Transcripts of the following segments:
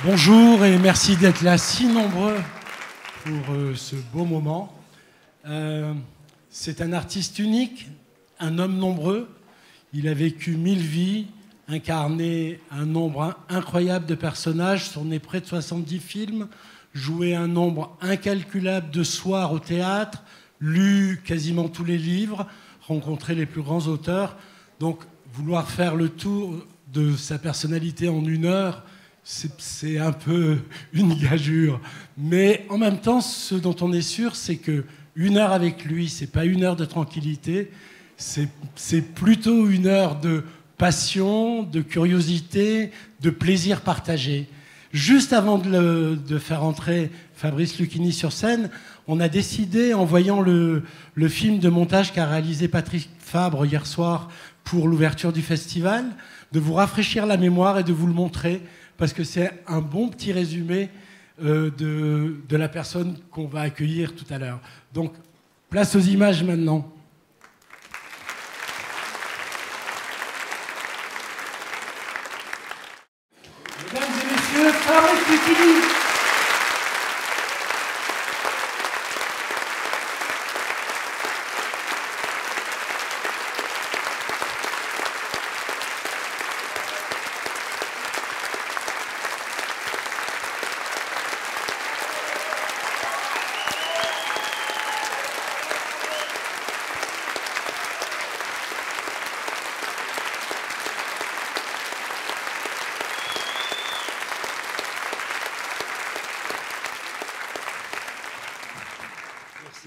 Bonjour et merci d'être là si nombreux pour ce beau moment. C'est un artiste unique, un homme nombreux. Il a vécu 1000 vies, incarné un nombre incroyable de personnages, tourné près de 70 films, joué un nombre incalculable de soirs au théâtre, lu quasiment tous les livres, rencontré les plus grands auteurs. Donc, vouloir faire le tour de sa personnalité en 1 heure, c'est un peu une gageure. Mais en même temps, ce dont on est sûr, c'est que 1 heure avec lui, c'est pas 1 heure de tranquillité, c'est plutôt 1 heure de passion, de curiosité, de plaisir partagé. Juste avant de faire entrer Fabrice Lucchini sur scène, on a décidé, en voyant le film de montage qu'a réalisé Patrick Fabre hier soir pour l'ouverture du festival, de vous rafraîchir la mémoire et de vous le montrer, parce que c'est un bon petit résumé de la personne qu'on va accueillir tout à l'heure. Donc, place aux images maintenant. Mesdames et messieurs, Fabrice Lucchini.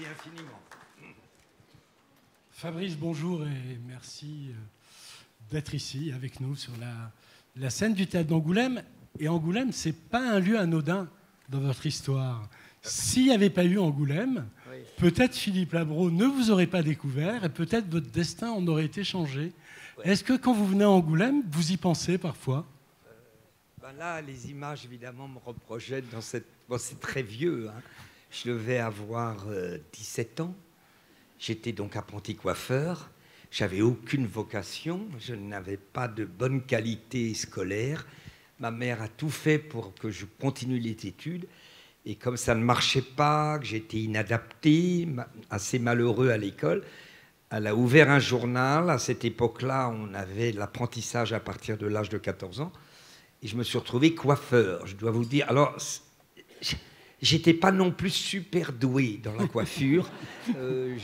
Infiniment. Fabrice, bonjour et merci d'être ici avec nous sur la scène du théâtre d'Angoulême. Et Angoulême, c'est pas un lieu anodin dans votre histoire. S'il n'y avait pas eu Angoulême, oui, peut-être Philippe Labro ne vous aurait pas découvert et peut-être votre destin en aurait été changé. Ouais. Est-ce que quand vous venez à Angoulême, vous y pensez parfois? Là, les images, évidemment, me reprojettent dans cette... Bon, c'est très vieux, hein. Je devais avoir 17 ans. J'étais donc apprenti coiffeur. J'avais aucune vocation. Je n'avais pas de bonne qualité scolaire. Ma mère a tout fait pour que je continue les études. Et comme ça ne marchait pas, que j'étais inadapté, assez malheureux à l'école, elle a ouvert un journal. À cette époque-là, on avait l'apprentissage à partir de l'âge de 14 ans. Et je me suis retrouvé coiffeur. Je dois vous dire... Alors... J'étais pas non plus super doué dans la coiffure.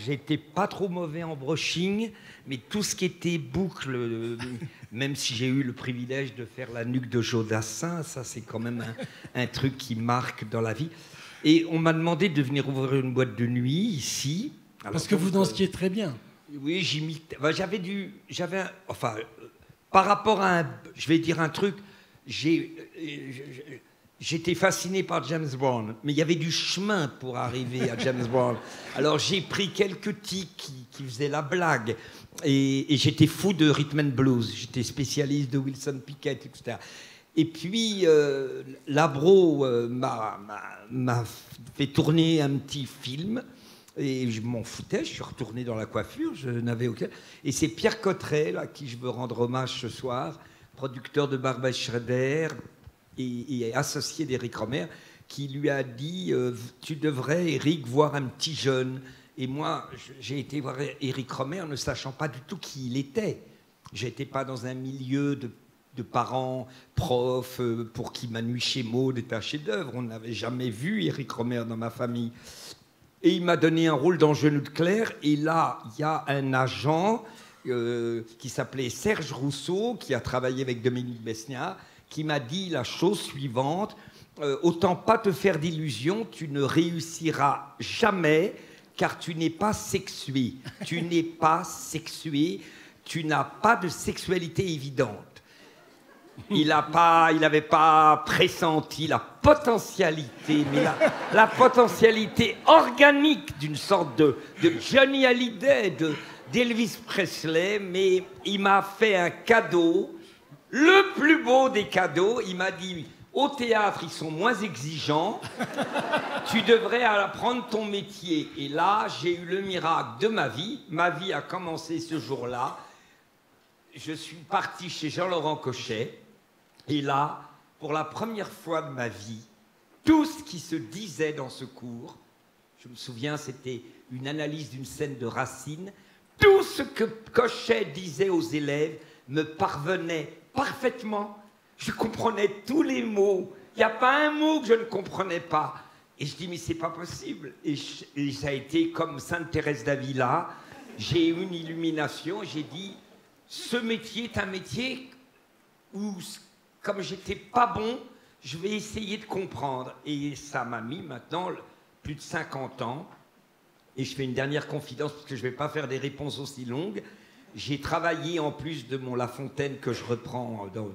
J'étais pas trop mauvais en brushing, mais tout ce qui était boucle, même si j'ai eu le privilège de faire la nuque de Jodassin, ça c'est quand même un truc qui marque dans la vie. Et on m'a demandé de venir ouvrir une boîte de nuit ici. Alors, parce que vous dansiez très bien. Oui, par rapport à je vais dire un truc, j'étais fasciné par James Bond, mais il y avait du chemin pour arriver à James Bond. Alors j'ai pris quelques tics qui faisaient la blague, et j'étais fou de rhythm and blues. J'étais spécialiste de Wilson Pickett, etc. Et puis Labro m'a fait tourner un petit film, et je m'en foutais. Je suis retourné dans la coiffure, je n'avais aucun. Et c'est Pierre Cottrell, à qui je veux rendre hommage ce soir, producteur de Barbara Schroeder, et associé d'Éric Rohmer, qui lui a dit tu devrais, Éric, voir un petit jeune. Et moi, j'ai été voir Éric Rohmer ne sachant pas du tout qui il était. J'étais pas dans un milieu de parents profs pour qui Ma nuit chez Maud est un chef-d'œuvre. On n'avait jamais vu Éric Rohmer dans ma famille. Et il m'a donné un rôle dans Genou de Claire. Et là, il y a un agent qui s'appelait Serge Rousseau, qui a travaillé avec Dominique Besniard, qui m'a dit la chose suivante: autant pas te faire d'illusions, tu ne réussiras jamais, car tu n'es pas sexué. Tu n'es pas sexué, tu n'as pas de sexualité évidente. Il n'avait pas pressenti la potentialité, mais la potentialité organique d'une sorte de Johnny Hallyday, d'Elvis Presley, mais il m'a fait un cadeau. Le plus beau des cadeaux, il m'a dit, au théâtre, ils sont moins exigeants, tu devrais apprendre ton métier. Et là, j'ai eu le miracle de ma vie. Ma vie a commencé ce jour-là. Je suis parti chez Jean-Laurent Cochet, et là, pour la première fois de ma vie, tout ce qui se disait dans ce cours, je me souviens, c'était une analyse d'une scène de Racine, tout ce que Cochet disait aux élèves me parvenait parfaitement. Je comprenais tous les mots. Il n'y a pas un mot que je ne comprenais pas. Et je dis, mais c'est pas possible. Et ça a été comme Sainte Thérèse d'Avila. J'ai eu une illumination. J'ai dit, ce métier est un métier où, comme j'étais pas bon, je vais essayer de comprendre. Et ça m'a mis maintenant plus de 50 ans. Et je fais une dernière confidence, parce que je ne vais pas faire des réponses aussi longues. J'ai travaillé, en plus de mon La Fontaine, que je reprends dans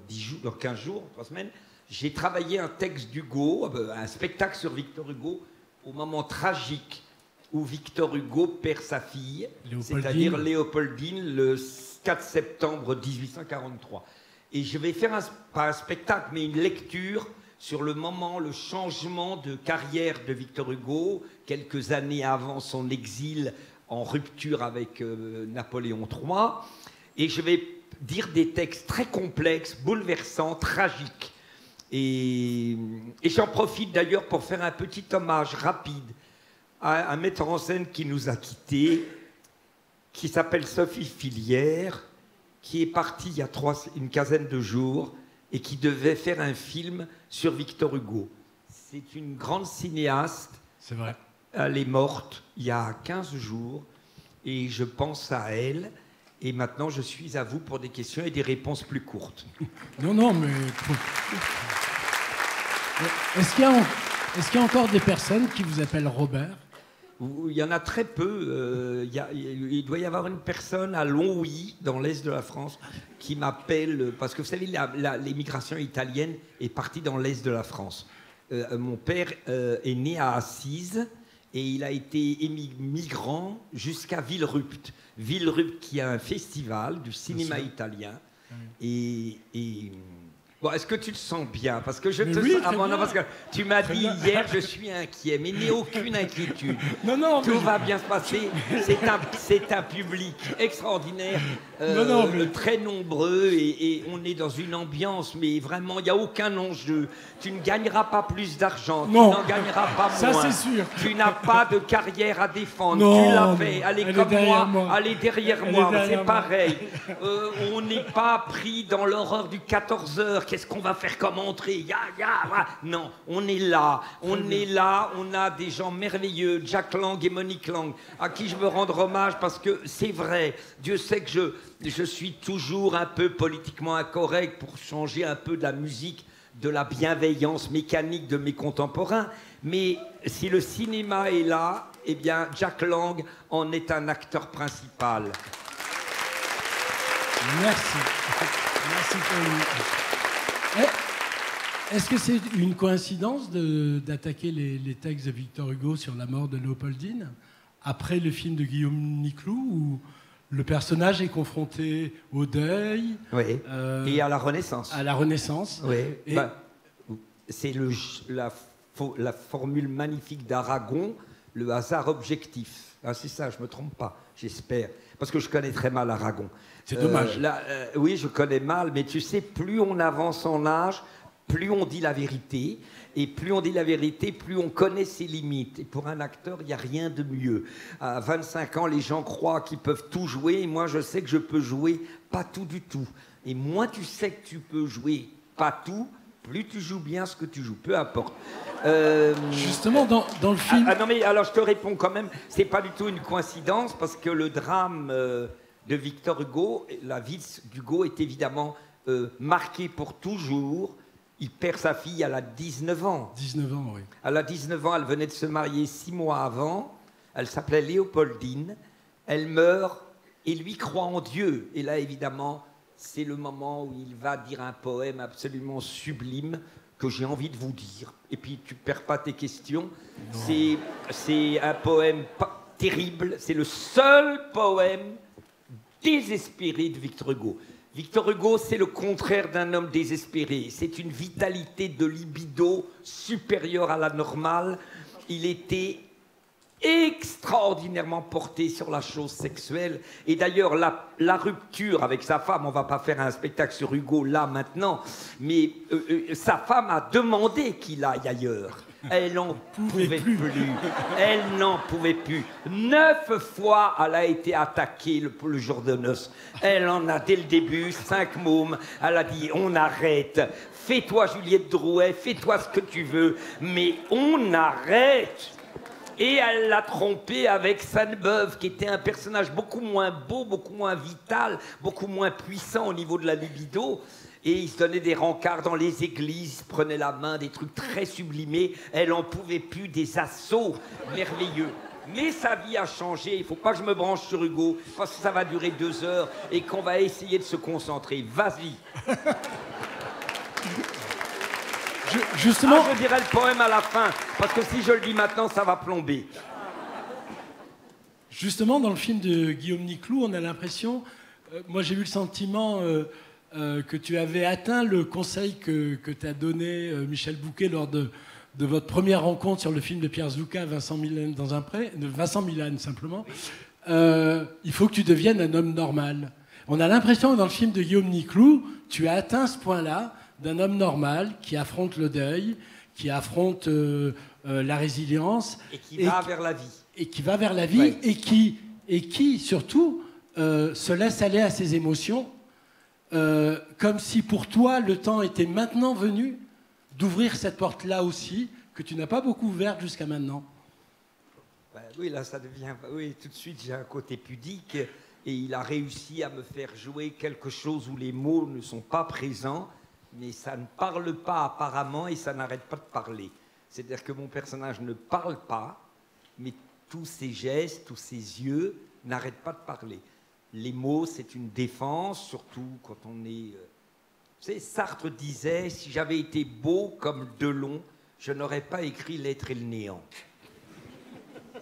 15 jours, 3 semaines, j'ai travaillé un texte d'Hugo, un spectacle sur Victor Hugo, au moment tragique où Victor Hugo perd sa fille, c'est-à-dire Léopoldine, le 4 septembre 1843. Et je vais faire, pas un spectacle, mais une lecture sur le moment, le changement de carrière de Victor Hugo, quelques années avant son exil en rupture avec Napoléon III. Et je vais dire des textes très complexes, bouleversants, tragiques. Et j'en profite d'ailleurs pour faire un petit hommage rapide à un metteur en scène qui nous a quittés, qui s'appelle Sophie Filière, qui est partie il y a une quinzaine de jours et qui devait faire un film sur Victor Hugo. C'est une grande cinéaste. C'est vrai. Elle est morte il y a 15 jours et je pense à elle. Et maintenant, je suis à vous pour des questions et des réponses plus courtes. Non, mais... Est-ce qu'il y a encore des personnes qui vous appellent Robert ? Il y en a très peu. Il doit y avoir une personne à Longwy, dans l'est de la France, qui m'appelle... Parce que vous savez, l'émigration italienne est partie dans l'est de la France. Mon père est né à Assise et il a été migrant jusqu'à Villerupt. Villerupt qui a un festival du cinéma italien. Et bon, est-ce que tu te sens bien? Parce que je te oui, sens... Ah bon, non, parce que tu m'as dit hier, je suis inquiet, mais n'aie aucune inquiétude. Non, tout va bien se passer. C'est un public extraordinaire, très nombreux, et on est dans une ambiance, mais vraiment, il n'y a aucun enjeu. Tu ne gagneras pas plus d'argent, tu n'en gagneras pas moins. Ça, c'est sûr. Tu n'as pas de carrière à défendre. Non, tu l'as fait. Allez comme moi, allez derrière moi. C'est pareil. On n'est pas pris dans l'horreur du 14h. Qu'est-ce qu'on va faire comme entrée? Non, on est là. On a des gens merveilleux, Jack Lang et Monique Lang, à qui je veux rendre hommage parce que c'est vrai. Dieu sait que je suis toujours un peu politiquement incorrect pour changer un peu de la musique, de la bienveillance mécanique de mes contemporains. Mais si le cinéma est là, eh bien, Jack Lang en est un acteur principal. Merci. Merci Paul. Est-ce que c'est une coïncidence d'attaquer les textes de Victor Hugo sur la mort de Léopoldine après le film de Guillaume Niclou, où le personnage est confronté au deuil, et à la Renaissance. À la Renaissance. Oui. C'est la formule magnifique d'Aragon, le hasard objectif. Ah, c'est ça, je ne me trompe pas, j'espère. Parce que je connais très mal Aragon. C'est dommage. Oui, je connais mal, mais tu sais, plus on avance en âge, plus on dit la vérité. Et plus on dit la vérité, plus on connaît ses limites. Et pour un acteur, il n'y a rien de mieux. À 25 ans, les gens croient qu'ils peuvent tout jouer. Et moi, je sais que je peux jouer pas tout du tout. Et moins tu sais que tu peux jouer pas tout, plus tu joues bien ce que tu joues. Peu importe. Justement, dans le film... non, mais alors, je te réponds quand même. C'est pas du tout une coïncidence, parce que le drame de Victor Hugo, la vie d'Hugo est évidemment marquée pour toujours. Il perd sa fille, elle a 19 ans. 19 ans, oui. Elle a 19 ans, elle venait de se marier 6 mois avant. Elle s'appelait Léopoldine. Elle meurt et lui croit en Dieu. Et là, évidemment, c'est le moment où il va dire un poème absolument sublime que j'ai envie de vous dire. Et puis, tu ne perds pas tes questions. C'est un poème terrible. C'est le seul poème désespéré de Victor Hugo. Victor Hugo, c'est le contraire d'un homme désespéré. C'est une vitalité de libido supérieure à la normale. Il était extraordinairement porté sur la chose sexuelle. Et d'ailleurs, la rupture avec sa femme, on ne va pas faire un spectacle sur Hugo là maintenant, mais sa femme a demandé qu'il aille ailleurs. Elle n'en pouvait plus. Elle n'en pouvait plus. 9 fois, elle a été attaquée le jour de noces. Elle en a, dès le début, 5 mômes. Elle a dit, on arrête. Fais-toi Juliette Drouet, fais-toi ce que tu veux, mais on arrête. Et elle l'a trompé avec Sainte-Beuve, qui était un personnage beaucoup moins beau, beaucoup moins vital, beaucoup moins puissant au niveau de la libido. Et il se donnait des rencarts dans les églises, il se prenait la main, des trucs très sublimés. Elle n'en pouvait plus, des assauts merveilleux. Mais sa vie a changé. Il ne faut pas que je me branche sur Hugo, parce que ça va durer 2 heures et qu'on va essayer de se concentrer. Vas-y. Justement... je dirais le poème à la fin, parce que si je le dis maintenant, ça va plomber. Justement, dans le film de Guillaume Niclou, on a l'impression... moi, j'ai eu le sentiment que tu avais atteint le conseil que t'a donné Michel Bouquet lors de votre première rencontre sur le film de Pierre Zucca, Vincent Milane dans un pré, de Vincent Milane simplement. Il faut que tu deviennes un homme normal. On a l'impression que dans le film de Guillaume Niclou, tu as atteint ce point-là d'un homme normal qui affronte le deuil, qui affronte la résilience. Et qui va vers la vie. Et qui va vers la vie, ouais. et qui surtout, se laisse aller à ses émotions, comme si pour toi, le temps était maintenant venu d'ouvrir cette porte-là aussi, que tu n'as pas beaucoup ouverte jusqu'à maintenant. Ben, oui, là, ça devient... Oui, tout de suite, j'ai un côté pudique, et il a réussi à me faire jouer quelque chose où les mots ne sont pas présents, mais ça ne parle pas apparemment et ça n'arrête pas de parler. C'est-à-dire que mon personnage ne parle pas, mais tous ses gestes, tous ses yeux n'arrêtent pas de parler. Les mots, c'est une défense, surtout quand on est... Tu sais, Sartre disait, si j'avais été beau comme Delon, je n'aurais pas écrit L'être et le néant.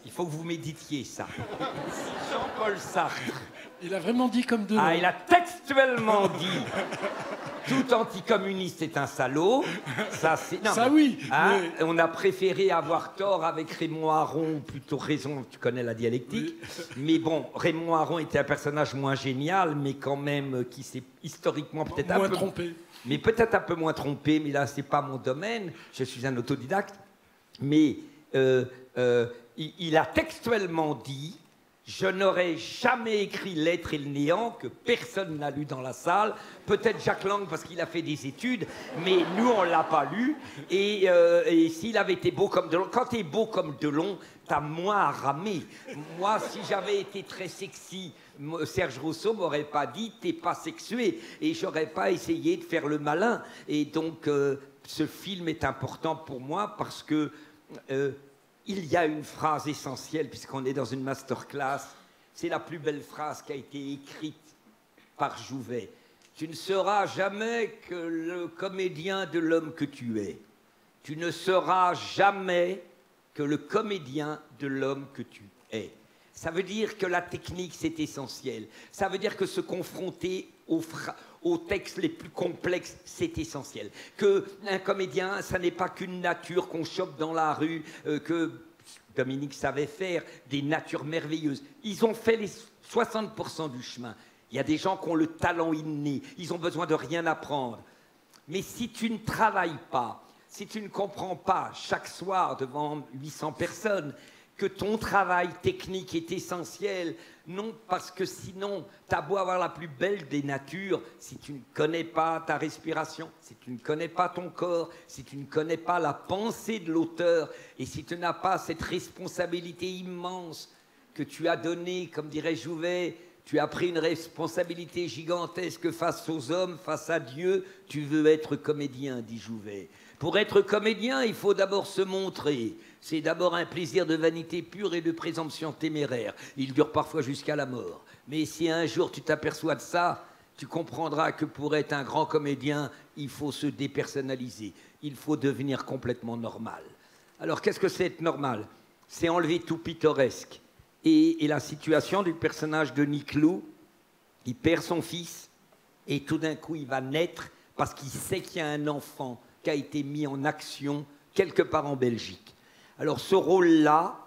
Il faut que vous méditiez ça. Jean-Paul Sartre. Il a vraiment dit comme Delon. Ah, il a textuellement dit... Tout anticommuniste est un salaud. Ça, oui. Hein, mais... On a préféré avoir tort avec Raymond Aron, ou plutôt raison, tu connais la dialectique. Oui. Mais bon, Raymond Aron était un personnage moins génial, mais quand même qui s'est historiquement peut-être un peu... trompé. Mais peut-être un peu moins trompé, mais là, c'est pas mon domaine. Je suis un autodidacte. Mais il a textuellement dit... Je n'aurais jamais écrit L'être et le néant, que personne n'a lu dans la salle. Peut-être Jacques Lang, parce qu'il a fait des études, mais nous, on ne l'a pas lu. Et s'il avait été beau comme Delon... Quand tu es beau comme Delon, tu as moins à ramer. Moi, si j'avais été très sexy, Serge Rousseau m'aurait pas dit « t'es pas sexué ». Et j'aurais pas essayé de faire le malin. Et donc, ce film est important pour moi parce que... il y a une phrase essentielle, puisqu'on est dans une masterclass. C'est la plus belle phrase qui a été écrite par Jouvet. Tu ne seras jamais que le comédien de l'homme que tu es. Tu ne seras jamais que le comédien de l'homme que tu es. Ça veut dire que la technique, c'est essentiel. Ça veut dire que se confronter aux textes les plus complexes, c'est essentiel. Qu'un comédien, ça n'est pas qu'une nature qu'on chope dans la rue, que Dominique savait faire, des natures merveilleuses. Ils ont fait les 60% du chemin. Il y a des gens qui ont le talent inné, ils ont besoin de rien apprendre. Mais si tu ne travailles pas, si tu ne comprends pas chaque soir devant 800 personnes, que ton travail technique est essentiel, non parce que sinon, t'as beau avoir la plus belle des natures, si tu ne connais pas ta respiration, si tu ne connais pas ton corps, si tu ne connais pas la pensée de l'auteur, et si tu n'as pas cette responsabilité immense que tu as donnée, comme dirait Jouvet, tu as pris une responsabilité gigantesque face aux hommes, face à Dieu, tu veux être comédien, dit Jouvet. Pour être comédien, il faut d'abord se montrer. C'est d'abord un plaisir de vanité pure et de présomption téméraire. Il dure parfois jusqu'à la mort. Mais si un jour tu t'aperçois de ça, tu comprendras que pour être un grand comédien, il faut se dépersonnaliser. Il faut devenir complètement normal. Alors, qu'est-ce que c'est être normal? C'est enlever tout pittoresque. Et la situation du personnage de Niclou, il perd son fils, et tout d'un coup, il va naître parce qu'il sait qu'il y a un enfant qui a été mis en action quelque part en Belgique. Alors ce rôle-là,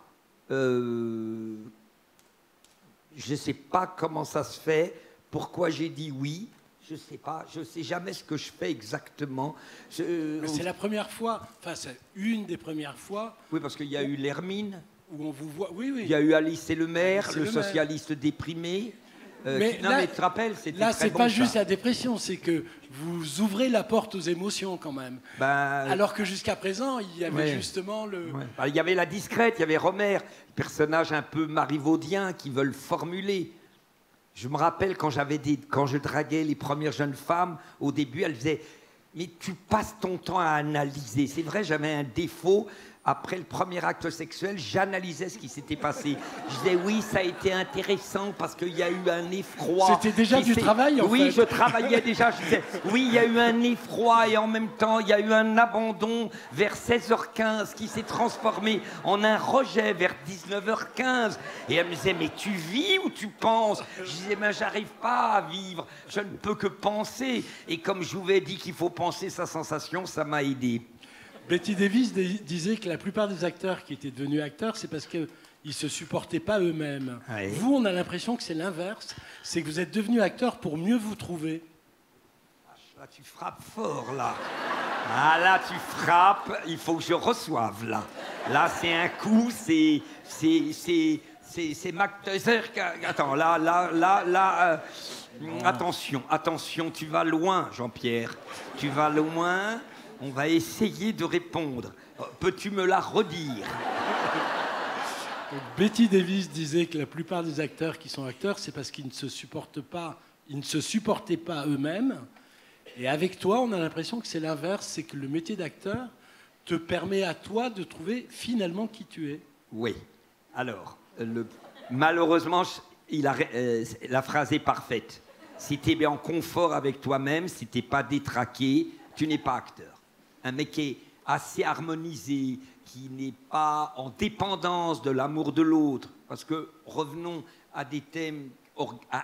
je ne sais pas comment ça se fait, pourquoi j'ai dit oui. Je ne sais pas, je ne sais jamais ce que je fais exactement. Mais c'est la première fois, enfin c'est une des premières fois. Oui, parce qu'il y a eu l'Hermine. Où on vous voit, oui, oui. Il y a eu Alice et le maire, Alice le et le maire. socialiste déprimé. Mais non, là, mais tu te rappelles, c'était là, très c'est bon, pas ça. juste la dépression, c'est que vous ouvrez la porte aux émotions quand même. Ben, Alors que jusqu'à présent, il y avait ouais. justement le. Ouais. Ben, il y avait la discrète, il y avait Romer, personnage un peu marivaudien qui veulent formuler. Je me rappelle quand je draguais les premières jeunes femmes, au début, elles disaient « Mais tu passes ton temps à analyser ». C'est vrai, j'avais un défaut. Après le premier acte sexuel, j'analysais ce qui s'était passé. Je disais oui, ça a été intéressant parce qu'il y a eu un effroi. C'était déjà du travail, en fait. Oui, je travaillais déjà. Je disais oui, il y a eu un effroi et en même temps, il y a eu un abandon vers 16h15 qui s'est transformé en un rejet vers 19h15. Et elle me disait mais tu vis ou tu penses? Je disais mais j'arrive pas à vivre, je ne peux que penser. Et comme je vous ai dit qu'il faut penser sa sensation, ça m'a aidé. Betty Davis disait que la plupart des acteurs qui étaient devenus acteurs, c'est parce qu'ils ne se supportaient pas eux-mêmes. Oui. Vous, on a l'impression que c'est l'inverse. C'est que vous êtes devenus acteurs pour mieux vous trouver. Là, tu frappes fort, là. Ah, là, tu frappes, il faut que je reçoive, là. Là, c'est un coup, c'est Mac Teuser qui a... Attends, là... Attention, tu vas loin, Jean-Pierre. Tu vas loin... On va essayer de répondre. Peux-tu me la redire? Donc, Betty Davis disait que la plupart des acteurs qui sont acteurs, c'est parce qu'ils ne se supportaient pas eux-mêmes. Et avec toi, on a l'impression que c'est l'inverse, c'est que le métier d'acteur te permet à toi de trouver finalement qui tu es. Oui. Alors, malheureusement, la phrase est parfaite. Si tu es en confort avec toi-même, si tu n'es pas détraqué, tu n'es pas acteur. Un mec qui est assez harmonisé, qui n'est pas en dépendance de l'amour de l'autre. Parce que, revenons à des thèmes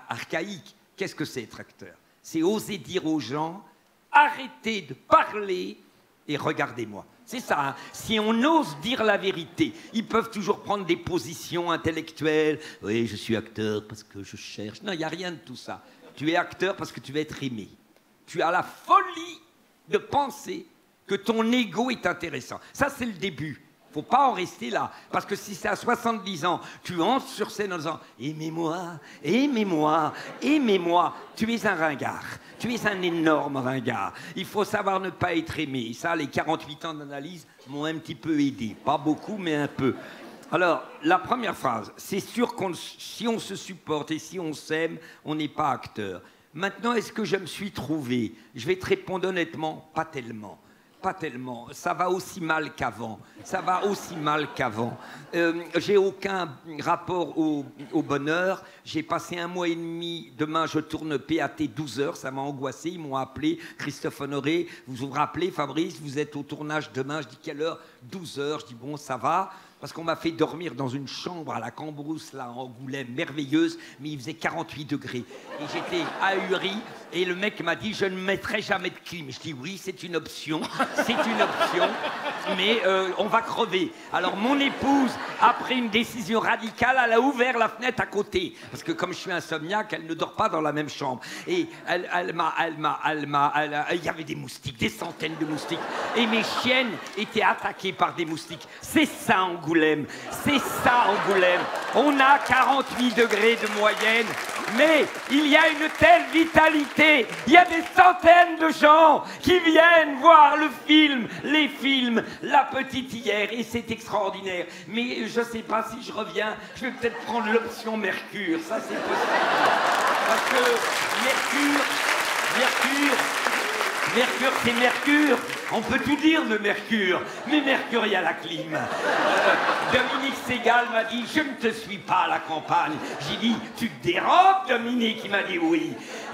archaïques. Qu'est-ce que c'est être acteur? C'est oser dire aux gens, arrêtez de parler et regardez-moi. C'est ça, hein. Si on ose dire la vérité, ils peuvent toujours prendre des positions intellectuelles. Oui, je suis acteur parce que je cherche. Non, il n'y a rien de tout ça. Tu es acteur parce que tu vas être aimé. Tu as la folie de penser que ton ego est intéressant. Ça, c'est le début. Il ne faut pas en rester là. Parce que si c'est à 70 ans, tu entres sur scène en disant « Aimez-moi, aimez-moi, aimez-moi », tu es un ringard. Tu es un énorme ringard. Il faut savoir ne pas être aimé. Et ça, les 48 ans d'analyse m'ont un petit peu aidé. Pas beaucoup, mais un peu. Alors, la première phrase, c'est sûr que si on se supporte et si on s'aime, on n'est pas acteur. Maintenant, est-ce que je me suis trouvé? Je vais te répondre honnêtement, pas tellement. Pas tellement. Ça va aussi mal qu'avant. Ça va aussi mal qu'avant. J'ai aucun rapport au bonheur. J'ai passé 1 mois et demi. Demain, je tourne PAT 12h. Ça m'a angoissé. Ils m'ont appelé. Christophe Honoré, vous vous rappelez, Fabrice, vous êtes au tournage demain. Je dis quelle heure? 12h. Je dis bon, ça va. Parce qu'on m'a fait dormir dans une chambre à la Cambrousse, là, en Angoulême, merveilleuse, mais il faisait 48 degrés. Et j'étais ahuri, et le mec m'a dit, je ne mettrai jamais de clim. Je dis, oui, c'est une option, mais on va crever. Alors, mon épouse, après une décision radicale, elle a ouvert la fenêtre à côté. Parce que comme je suis insomniaque, elle ne dort pas dans la même chambre. Et il y avait des moustiques, des centaines de moustiques. Et mes chiennes étaient attaquées par des moustiques. C'est ça, Angoulême. C'est ça, Angoulême. On a 48 degrés de moyenne, mais il y a une telle vitalité. Il y a des centaines de gens qui viennent voir le film, les films, La Petite hier, et c'est extraordinaire. Mais je ne sais pas si je reviens, je vais peut-être prendre l'option Mercure. Ça, c'est possible. Parce que Mercure, c'est Mercure. On peut tout dire de Mercure, mais Mercure, il y a la clim. Dominique Segal m'a dit, je ne te suis pas à la campagne. J'ai dit, tu te dérobes, Dominique? Il m'a dit oui.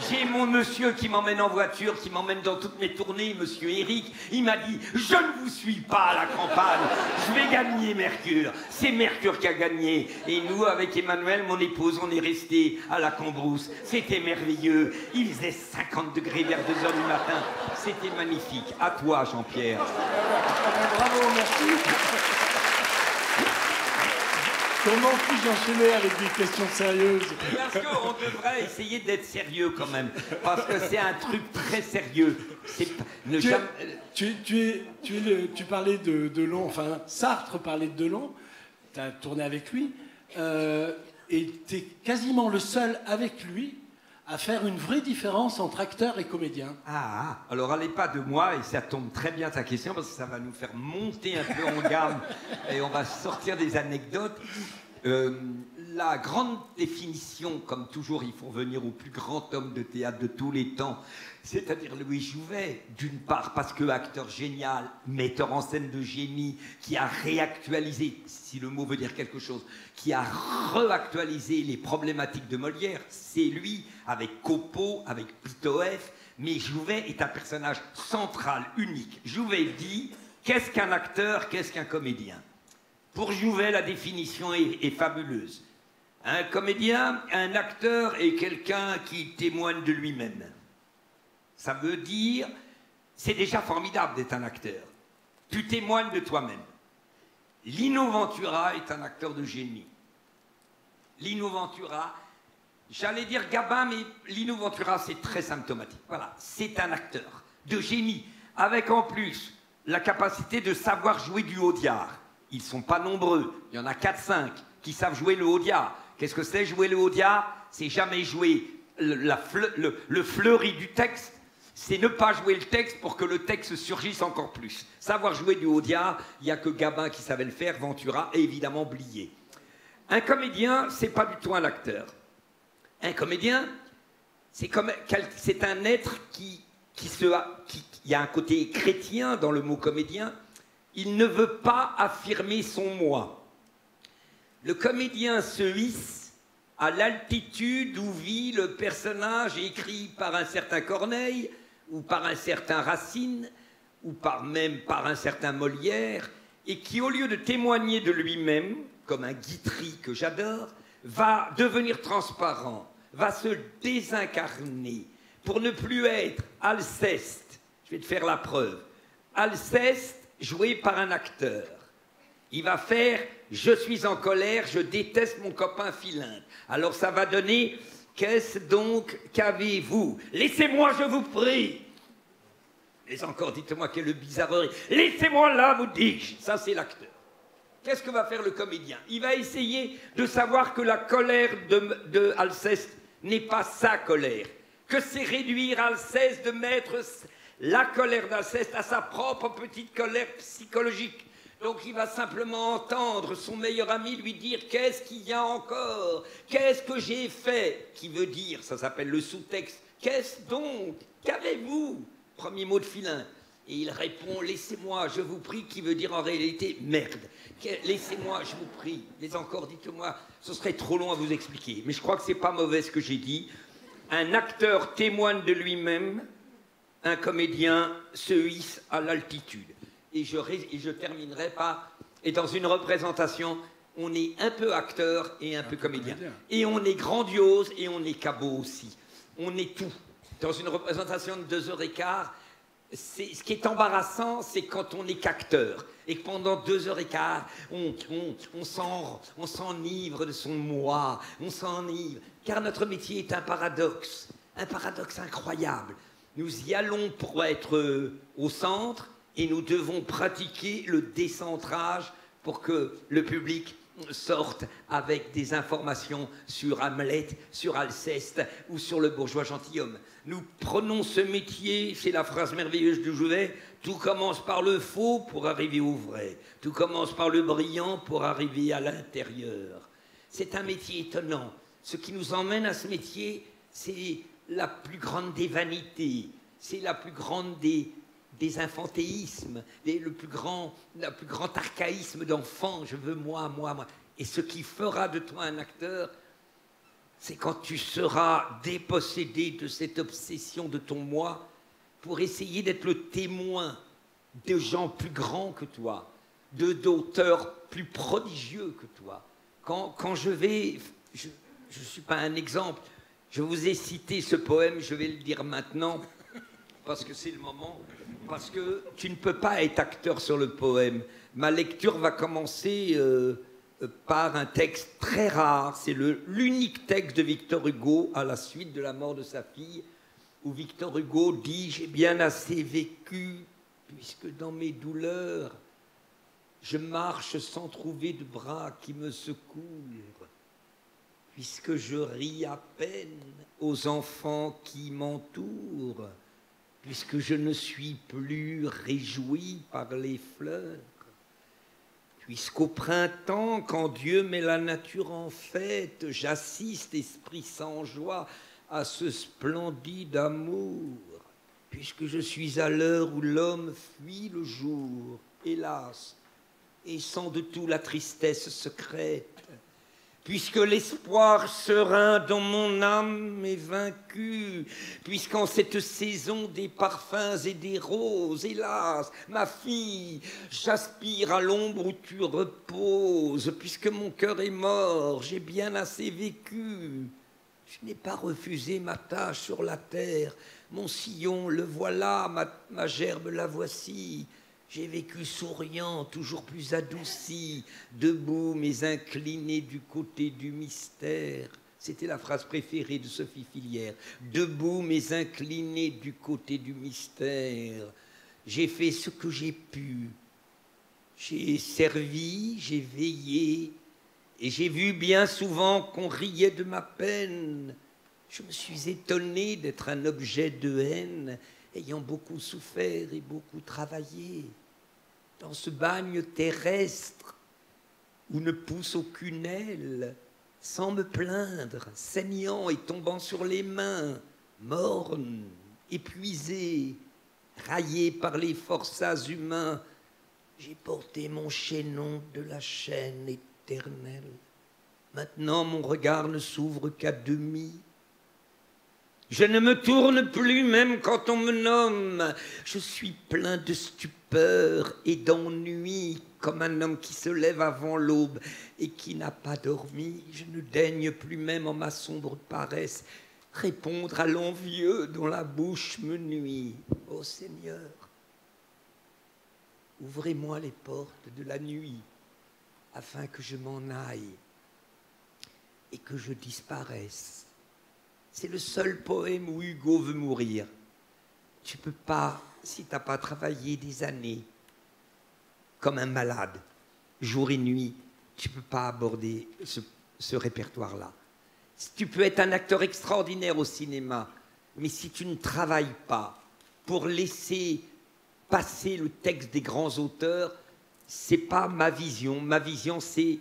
J'ai mon monsieur qui m'emmène en voiture, qui m'emmène dans toutes mes tournées, monsieur Eric. Il m'a dit, je ne vous suis pas à la campagne. Je vais gagner Mercure. C'est Mercure qui a gagné. Et nous, avec Emmanuel, mon épouse, on est restés à la Cambrousse. C'était merveilleux. Il faisait 50 degrés vers 2h du matin. C'était magnifique. À toi, Jean-Pierre. Bravo, merci. Comment puis-je enchaîner avec des questions sérieuses? Parce qu'on devrait essayer d'être sérieux quand même. Parce que c'est un truc très sérieux. Tu parlais de Delon, enfin Sartre parlait de Delon, tu as tourné avec lui, et tu es quasiment le seul avec lui à faire une vraie différence entre acteur et comédien. Alors allez pas de moi, et ça tombe très bien ta question, parce que ça va nous faire monter un peu en gamme, et on va sortir des anecdotes. La grande définition, comme toujours, il faut revenir au plus grand homme de théâtre de tous les temps, c'est-à-dire Louis Jouvet, d'une part parce que acteur génial, metteur en scène de génie, qui a réactualisé, si le mot veut dire quelque chose, qui a réactualisé les problématiques de Molière, c'est lui, avec Copeau, avec Pitoëff, mais Jouvet est un personnage central, unique. Jouvet dit, qu'est-ce qu'un acteur, qu'est-ce qu'un comédien? Pour Jouvet, la définition est fabuleuse. Un comédien, un acteur est quelqu'un qui témoigne de lui-même. Ça veut dire, c'est déjà formidable d'être un acteur. Tu témoignes de toi-même. Lino Ventura est un acteur de génie. Lino Ventura, j'allais dire Gabin, mais Lino Ventura, c'est très symptomatique. Voilà, c'est un acteur de génie, avec en plus la capacité de savoir jouer du Audiard. Ils ne sont pas nombreux, il y en a 4-5 qui savent jouer le Audiard. Qu'est-ce que c'est jouer le Audiard? C'est jamais jouer le fleuri du texte, c'est ne pas jouer le texte pour que le texte surgisse encore plus. Savoir jouer du Audiard, il n'y a que Gabin qui savait le faire, Ventura et évidemment Blier. Un comédien, c'est pas du tout un acteur. Un comédien, c'est un être qui y a un côté chrétien dans le mot comédien. Il ne veut pas affirmer son moi. Le comédien se hisse à l'altitude où vit le personnage écrit par un certain Corneille, ou par un certain Racine, ou même par un certain Molière, et qui, au lieu de témoigner de lui-même, comme un Guitry que j'adore, va devenir transparent, va se désincarner, pour ne plus être Alceste. Je vais te faire la preuve. Alceste, joué par un acteur. Il va faire « Je suis en colère, je déteste mon copain Philinte ». Alors ça va donner « Qu'est-ce donc qu'avez-vous »« Laissez-moi, je vous prie !» Mais encore, dites-moi quelle bizarrerie. « Laissez-moi là, vous dis-je » Ça, c'est l'acteur. Qu'est-ce que va faire le comédien? Il va essayer de savoir que la colère de Alceste n'est pas sa colère, que c'est réduire Alceste de mettre la colère d'Alceste à sa propre petite colère psychologique. Donc il va simplement entendre son meilleur ami lui dire « Qu'est-ce qu'il y a encore? Qu'est-ce que j'ai fait ?» Qui veut dire, ça s'appelle le sous-texte, « Qu'est-ce donc? Qu'avez-vous » Premier mot de Filin. Et il répond « Laissez-moi, je vous prie » qui veut dire en réalité « Merde ». Laissez-moi, je vous prie. Mais encore, dites-moi, ce serait trop long à vous expliquer. Mais je crois que c'est pas mauvais ce que j'ai dit. Un acteur témoigne de lui-même, un comédien se hisse à l'altitude. Et je terminerai par... Et dans une représentation, on est un peu acteur et un peu comédien. Et on est grandiose et on est cabot aussi. On est tout. Dans une représentation de 2h15, ce qui est embarrassant, c'est quand on n'est qu'acteur. Et que pendant 2h15, on s'enivre de son moi. On s'enivre. Car notre métier est un paradoxe incroyable. Nous y allons pour être au centre, et nous devons pratiquer le décentrage pour que le public sorte avec des informations sur Hamlet, sur Alceste ou sur le bourgeois gentilhomme. Nous prenons ce métier, c'est la phrase merveilleuse du Jouvet, tout commence par le faux pour arriver au vrai, tout commence par le brillant pour arriver à l'intérieur. C'est un métier étonnant. Ce qui nous emmène à ce métier, c'est la plus grande des vanités, c'est la plus grande des infantéismes, le plus grand archaïsme d'enfant, je veux moi. Et ce qui fera de toi un acteur, c'est quand tu seras dépossédé de cette obsession de ton moi pour essayer d'être le témoin de gens plus grands que toi, d'auteurs plus prodigieux que toi. Quand je vais... Je ne suis pas un exemple, je vous ai cité ce poème, je vais le dire maintenant, parce que c'est le moment, parce que tu ne peux pas être acteur sur le poème. Ma lecture va commencer par un texte très rare. C'est l'unique texte de Victor Hugo à la suite de la mort de sa fille, où Victor Hugo dit « J'ai bien assez vécu, puisque dans mes douleurs, je marche sans trouver de bras qui me secourent, puisque je ris à peine aux enfants qui m'entourent, puisque je ne suis plus réjoui par les fleurs, puisqu'au printemps, quand Dieu met la nature en fête, j'assiste, esprit sans joie, à ce splendide amour, puisque je suis à l'heure où l'homme fuit le jour, hélas, et sent de tout la tristesse secrète, puisque l'espoir serein dans mon âme est vaincu, puisqu'en cette saison des parfums et des roses, hélas, ma fille, j'aspire à l'ombre où tu reposes, puisque mon cœur est mort, j'ai bien assez vécu. Je n'ai pas refusé ma tâche sur la terre, mon sillon, le voilà, ma gerbe, la voici. J'ai vécu souriant, toujours plus adouci, debout mais incliné du côté du mystère. C'était la phrase préférée de Sophie Filière. Debout mais incliné du côté du mystère. J'ai fait ce que j'ai pu. J'ai servi, j'ai veillé, et j'ai vu bien souvent qu'on riait de ma peine. Je me suis étonné d'être un objet de haine, ayant beaucoup souffert et beaucoup travaillé. Dans ce bagne terrestre où ne pousse aucune aile, sans me plaindre, saignant et tombant sur les mains, morne, épuisé, raillé par les forçats humains, j'ai porté mon chaînon de la chaîne éternelle. Maintenant, mon regard ne s'ouvre qu'à demi. Je ne me tourne plus même quand on me nomme. Je suis plein de stupeur et d'ennui, comme un homme qui se lève avant l'aube et qui n'a pas dormi. Je ne daigne plus même en ma sombre paresse répondre à l'envieux dont la bouche me nuit. Ô Seigneur, ouvrez-moi les portes de la nuit afin que je m'en aille et que je disparaisse. C'est le seul poème où Hugo veut mourir. Tu peux pas, si tu n'as pas travaillé des années, comme un malade, jour et nuit, tu peux pas aborder ce répertoire-là. Tu peux être un acteur extraordinaire au cinéma, mais si tu ne travailles pas pour laisser passer le texte des grands auteurs, c'est pas ma vision. Ma vision, c'est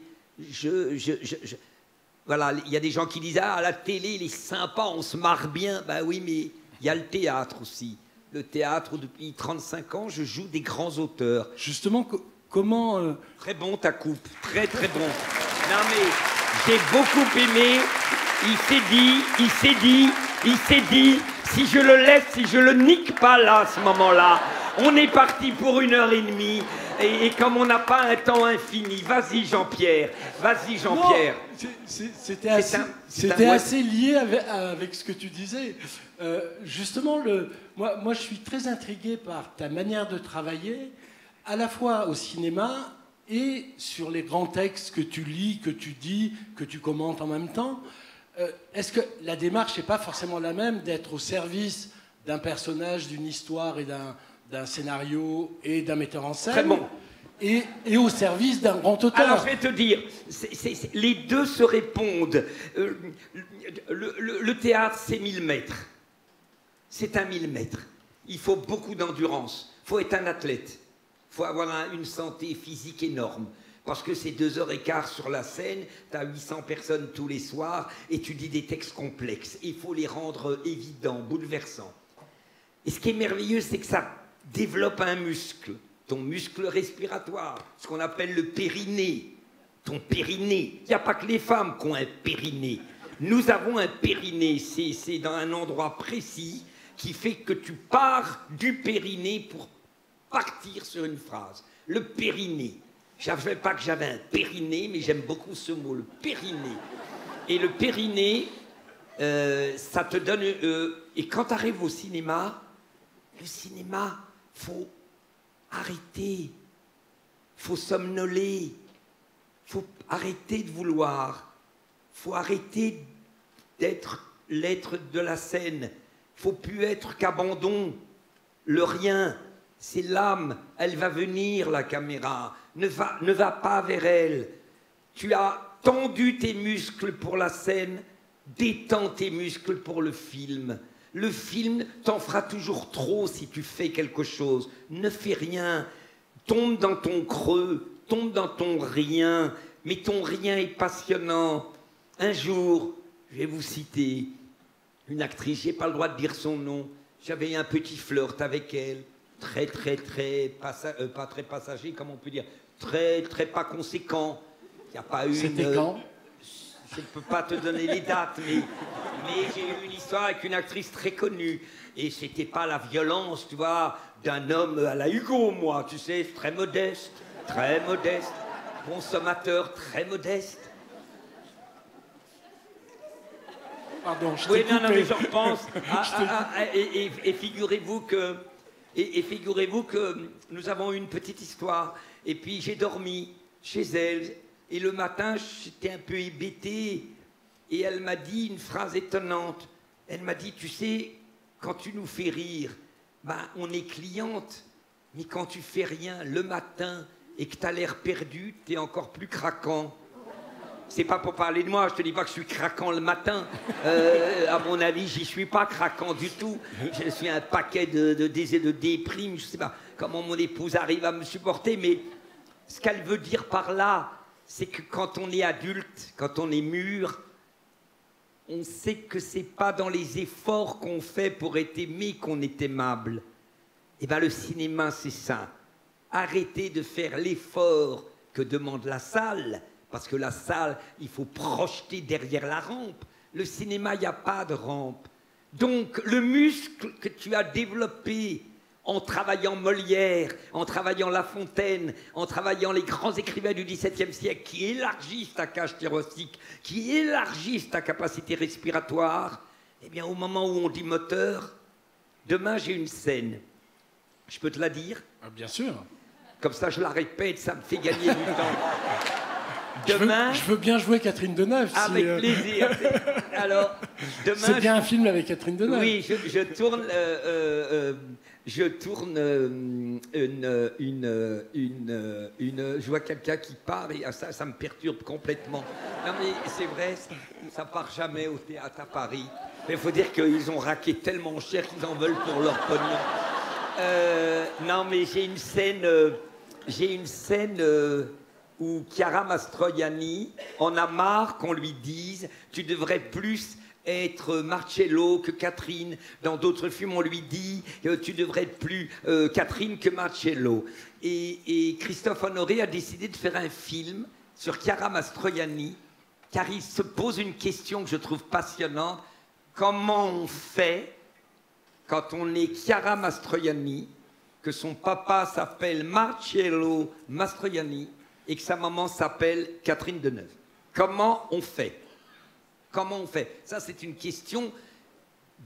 voilà, il y a des gens qui disent « Ah, la télé, il est sympa, on se marre bien. » Ben oui, mais il y a le théâtre aussi. Le théâtre, depuis 35 ans, je joue des grands auteurs. Justement, comment... Très bon ta coupe, très très bon. Non mais, j'ai beaucoup aimé. Il s'est dit, si je le laisse, si je le nique pas là, à ce moment-là, on est parti pour 1h30. Et comme on n'a pas un temps infini, vas-y Jean-Pierre, vas-y Jean-Pierre. C'était assez lié avec ce que tu disais. Justement, moi je suis très intrigué par ta manière de travailler, à la fois au cinéma et sur les grands textes que tu lis, que tu dis, que tu commentes en même temps. Est-ce que la démarche n'est pas forcément la même d'être au service d'un personnage, d'une histoire et d'un scénario et d'un metteur en scène. Très bon. Et au service d'un grand auteur. Alors, je vais te dire, les deux se répondent. Le théâtre, c'est 1000 mètres. C'est un 1000 mètres. Il faut beaucoup d'endurance. Il faut être un athlète. Il faut avoir une santé physique énorme. Parce que c'est 2h15 sur la scène, tu as 800 personnes tous les soirs et tu dis des textes complexes. Il faut les rendre évidents, bouleversants. Et ce qui est merveilleux, c'est que ça développe un muscle, ton muscle respiratoire, ce qu'on appelle le périnée, ton périnée. Il n'y a pas que les femmes qui ont un périnée. Nous avons un périnée, c'est dans un endroit précis qui fait que tu pars du périnée pour partir sur une phrase. Le périnée. Je ne savais pas que j'avais un périnée, mais j'aime beaucoup ce mot, le périnée. Et le périnée, ça te donne... et quand tu arrives au cinéma, le cinéma, faut arrêter, faut somnoler, faut arrêter de vouloir. Faut arrêter d'être l'être de la scène. Faut plus être qu'abandon. Le rien, c'est l'âme. Elle va venir, la caméra. Ne va pas vers elle. Tu as tendu tes muscles pour la scène. Détends tes muscles pour le film. Le film t'en fera toujours trop si tu fais quelque chose. Ne fais rien. Tombe dans ton creux. Tombe dans ton rien. Mais ton rien est passionnant. Un jour, je vais vous citer une actrice, j'ai pas le droit de dire son nom. J'avais un petit flirt avec elle. Très, pas très passager, comment on peut dire. Très pas conséquent. Il n'y a pas eu C'était quand? Je ne peux pas te donner les dates, mais j'ai eu une histoire avec une actrice très connue. Et c'était pas la violence, tu vois, d'un homme à la Hugo, moi, tu sais, très modeste, consommateur, très modeste. Pardon, je t'ai Oui, non, coupé. mais je repense. Et figurez-vous que nous avons eu une petite histoire. Et puis j'ai dormi chez elle. Et le matin, j'étais un peu hébété. Et elle m'a dit une phrase étonnante. Elle m'a dit, tu sais, quand tu nous fais rire, ben, on est cliente. Mais quand tu fais rien le matin et que tu as l'air perdu, tu es encore plus craquant. C'est pas pour parler de moi, je te dis pas que je suis craquant le matin. À mon avis, j'y suis pas craquant du tout. Je suis un paquet de déprimes. Je sais pas comment mon épouse arrive à me supporter, mais ce qu'elle veut dire par là, c'est que quand on est adulte, quand on est mûr, on sait que c'est pas dans les efforts qu'on fait pour être aimé qu'on est aimable. Et bien le cinéma, c'est ça. Arrêtez de faire l'effort que demande la salle. Parce que la salle, il faut projeter derrière la rampe. Le cinéma, il n'y a pas de rampe. Donc, le muscle que tu as développé en travaillant Molière, en travaillant La Fontaine, en travaillant les grands écrivains du XVIIe siècle qui élargissent ta cage thyrosique, qui élargissent ta capacité respiratoire, eh bien, au moment où on dit moteur, demain, j'ai une scène. Je peux te la dire? Bien sûr. Comme ça, je la répète, ça me fait gagner du temps. Demain, je veux bien jouer Catherine Deneuve. Avec plaisir. Alors, demain, c'est bien un film avec Catherine Deneuve. Oui, je tourne je vois quelqu'un qui part et ça me perturbe complètement. Non mais c'est vrai, ça part jamais au théâtre à Paris. Mais il faut dire qu'ils ont raqué tellement cher qu'ils en veulent pour leur pognon. Non mais j'ai une scène où Chiara Mastroianni en a marre qu'on lui dise « tu devrais plus être Marcello que Catherine ». Dans d'autres films, on lui dit « tu devrais être plus Catherine que Marcello ». Et Christophe Honoré a décidé de faire un film sur Chiara Mastroianni, car il se pose une question que je trouve passionnante. Comment on fait quand on est Chiara Mastroianni, que son papa s'appelle Marcello Mastroianni, et que sa maman s'appelle Catherine Deneuve. Comment on fait? Comment on fait? Ça, c'est une question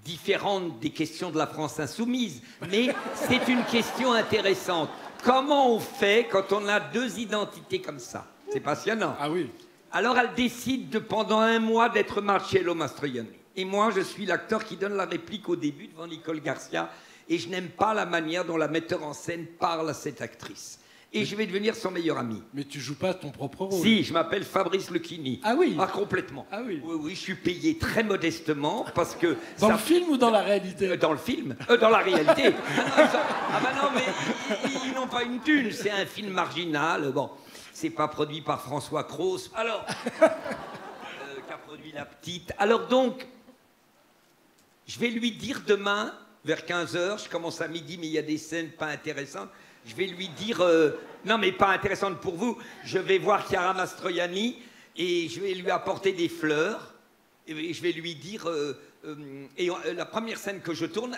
différente des questions de la France insoumise, mais c'est une question intéressante. Comment on fait quand on a deux identités comme ça? C'est passionnant. Ah oui. Alors, elle décide pendant un mois d'être Marcello Mastroianni. Et moi, je suis l'acteur qui donne la réplique au début devant Nicole Garcia, et je n'aime pas la manière dont la metteur en scène parle à cette actrice. Et je vais devenir son meilleur ami. Mais tu joues pas ton propre rôle. Si, je m'appelle Fabrice Lucchini. Ah oui? Ah, complètement. Ah oui? Oui, je suis payé très modestement parce que... Dans le film ou dans la réalité? Dans le film. Dans la réalité. Ah bah non, mais ils n'ont pas une thune. C'est un film marginal. Bon, c'est pas produit par François Cros. Alors, qu'a produit La Petite. Alors donc, je vais lui dire demain, vers 15h, je commence à midi, mais il y a des scènes pas intéressantes. Je vais lui dire, non mais pas intéressante pour vous, je vais voir Chiara Mastroianni et je vais lui apporter des fleurs. Et je vais lui dire, la première scène que je tourne,